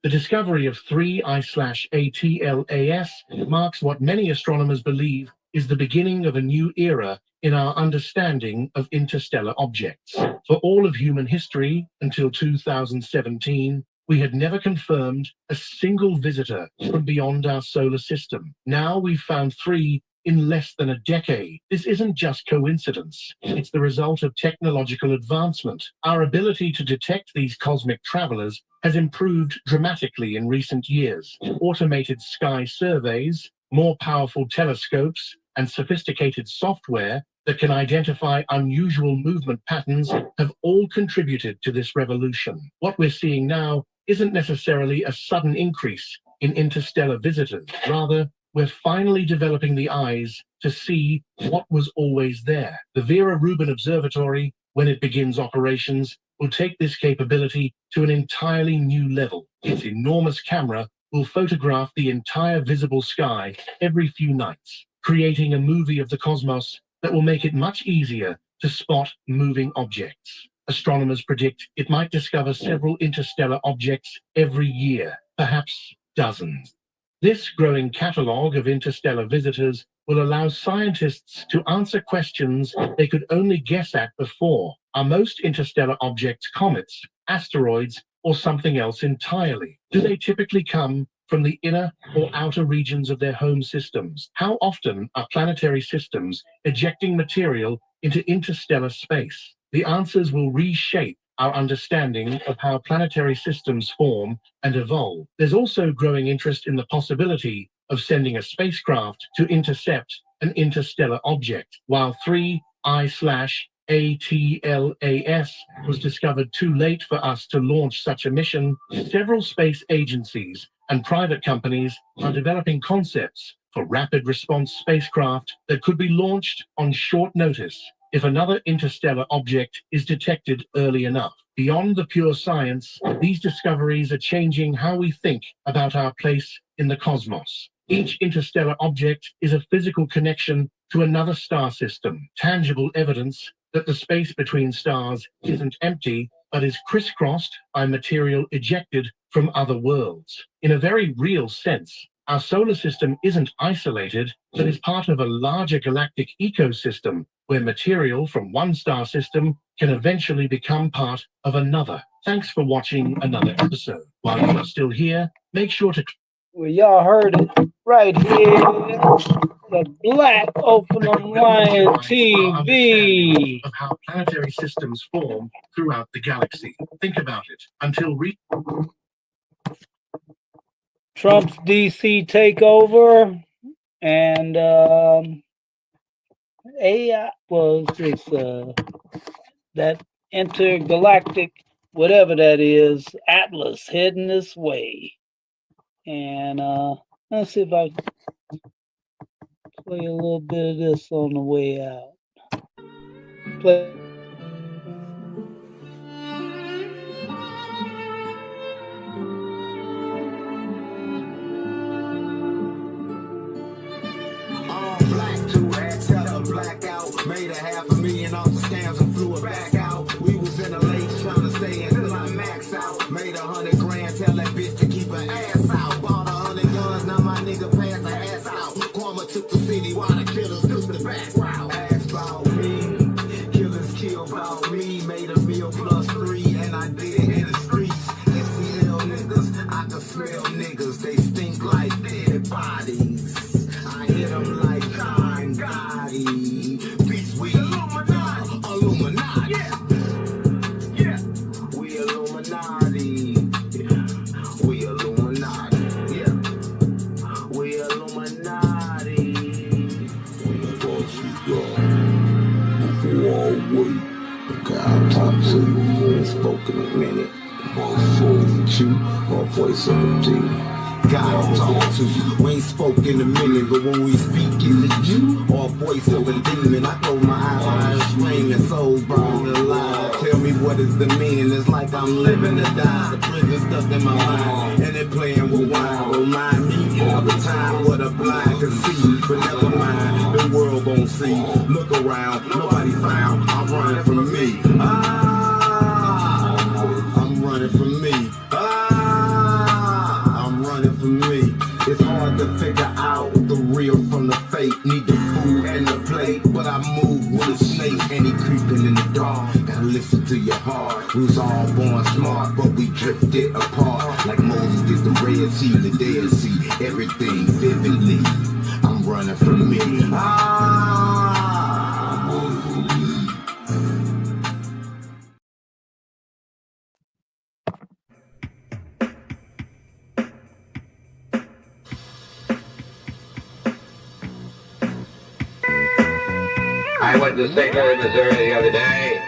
The discovery of 3I/ATLAS marks what many astronomers believe is the beginning of a new era in our understanding of interstellar objects. For all of human history, until 2017, we had never confirmed a single visitor from beyond our solar system. Now we've found 3 in less than a decade. This isn't just coincidence. It's the result of technological advancement. Our ability to detect these cosmic travelers has improved dramatically in recent years. Automated sky surveys, more powerful telescopes, and sophisticated software that can identify unusual movement patterns have all contributed to this revolution. What we're seeing now isn't necessarily a sudden increase in interstellar visitors. Rather, we're finally developing the eyes to see what was always there. The Vera Rubin Observatory, when it begins operations, will take this capability to an entirely new level. Its enormous camera will photograph the entire visible sky every few nights, creating a movie of the cosmos that will make it much easier to spot moving objects. Astronomers predict it might discover several interstellar objects every year, perhaps dozens. This growing catalogue of interstellar visitors will allow scientists to answer questions they could only guess at before. Are most interstellar objects comets, asteroids, or something else entirely? Do they typically come from the inner or outer regions of their home systems? How often are planetary systems ejecting material into interstellar space? The answers will reshape our understanding of how planetary systems form and evolve. There's also growing interest in the possibility of sending a spacecraft to intercept an interstellar object. While 3I/ATLAS was discovered too late for us to launch such a mission, several space agencies and private companies are developing concepts for rapid response spacecraft that could be launched on short notice if another interstellar object is detected early enough. Beyond the pure science, these discoveries are changing how we think about our place in the cosmos. Each interstellar object is a physical connection to another star system, tangible evidence that the space between stars isn't empty, but is crisscrossed by material ejected from other worlds. In a very real sense, our solar system isn't isolated, but is part of a larger galactic ecosystem where material from one star system can eventually become part of another. Thanks for watching another episode. While you are still here, make sure to... Well, y'all heard it right here. The Black Open Lion TV. Of how planetary systems form throughout the galaxy. Think about it. Until Trump's DC takeover and AI was this that intergalactic whatever that is, Atlas heading this way. And let's see if I can play a little bit of this on the way out. Play. Made $500,000 off the scams and flew it back out. We was in the lakes trying to stay until I max out. Made $100,000, tell that bitch to keep her ass out. Bought 100 guns, now my nigga pass her ass out. Kwame took the city while the killers took the back route. Ask about me, killers kill about me. Made $1 million plus 3, and I did it in the streets. SEL niggas, I can smell niggas. They stink like dead bodies. I hit them like John Gotti. Illuminati. Yeah. We Illuminati. We Illuminati. Yeah. in a minute. More fool with you, or voice of a demon. God talk to you. We ain't spoke in a minute, but when we speak, is it you or voice of a demon? I close my eyes, screaming, souls burning alive. Tell me what is the meaning? It's like I'm living or die. The prison stuck in my mind, and it playing with wine. Remind me all the time what a blind can see. But never mind, the world gon' see. Look around, nobody found. I'm running from me. I'm running from me. I'm running from me. It's hard to figure out the real from the fake. Need the food and the plate, but I move with a snake and he creeping in the dark. Gotta listen to your heart. We was all born smart, but we drifted apart. Like Moses did the Red Sea, the Dead Sea, everything vividly. I'm running from me. I went to St. Louis, Missouri the other day.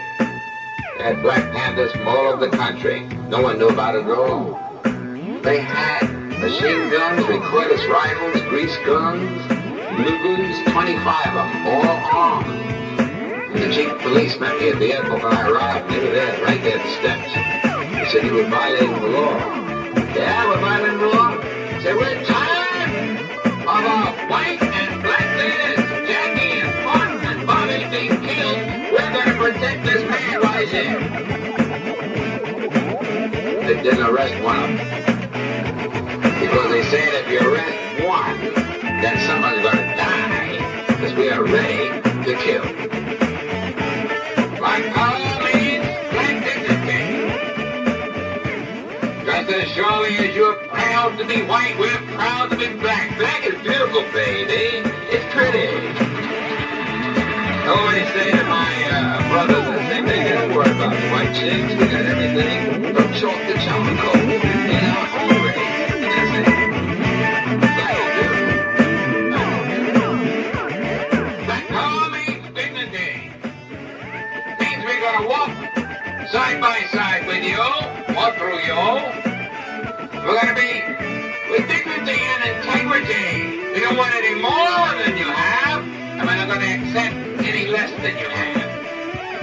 They had Black Panthers from all over the country. No one knew about it at all. They had machine guns, recoilless rifles, grease guns, Lugers, 25 of them, all armed. And the chief policeman here at the airport when I arrived, they were there, right there at the steps. He said he was violating the law. Yeah, we're violating the law. He said, we're tired of our white and black leaders, Jackie and Martin and Bobby being killed. We're going to protect this man right here. They didn't arrest one of them. Because they said if you arrest one, then someone's going to die. Because we are ready to kill. Like all means, black dignity. Just as surely as you're proud to be white, we're proud to be black. Black is beautiful, baby. It's pretty. I always say to my brothers, I say, they don't worry about white chicks. We got everything from chalk to charcoal in our home race. And that's it. Black is beautiful. Black power means dignity. Means we're gonna walk side by side with you, or through you. We're gonna be with dignity and integrity. We don't want any more than you have, and we're not gonna accept any less than you have.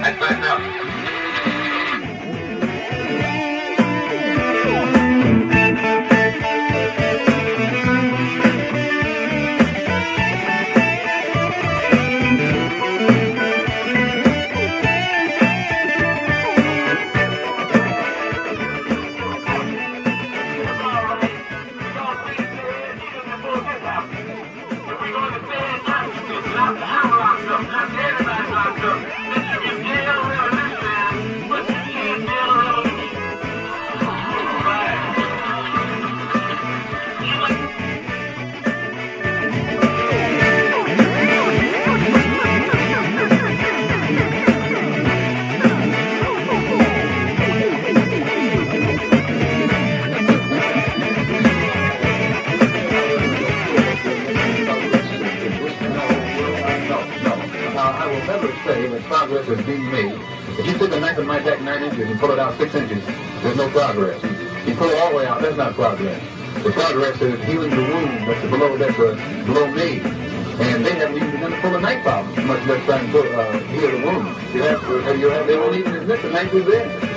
That's not enough. Progress is being made. If you take a knife that might take 9 inches and pull it out 6 inches, there's no progress. You pull it all the way out, that's not progress. The progress is healing the wound that's below me. And they haven't even begun to pull the knife out, much less trying to heal the wound. They won't even admit the knife is there.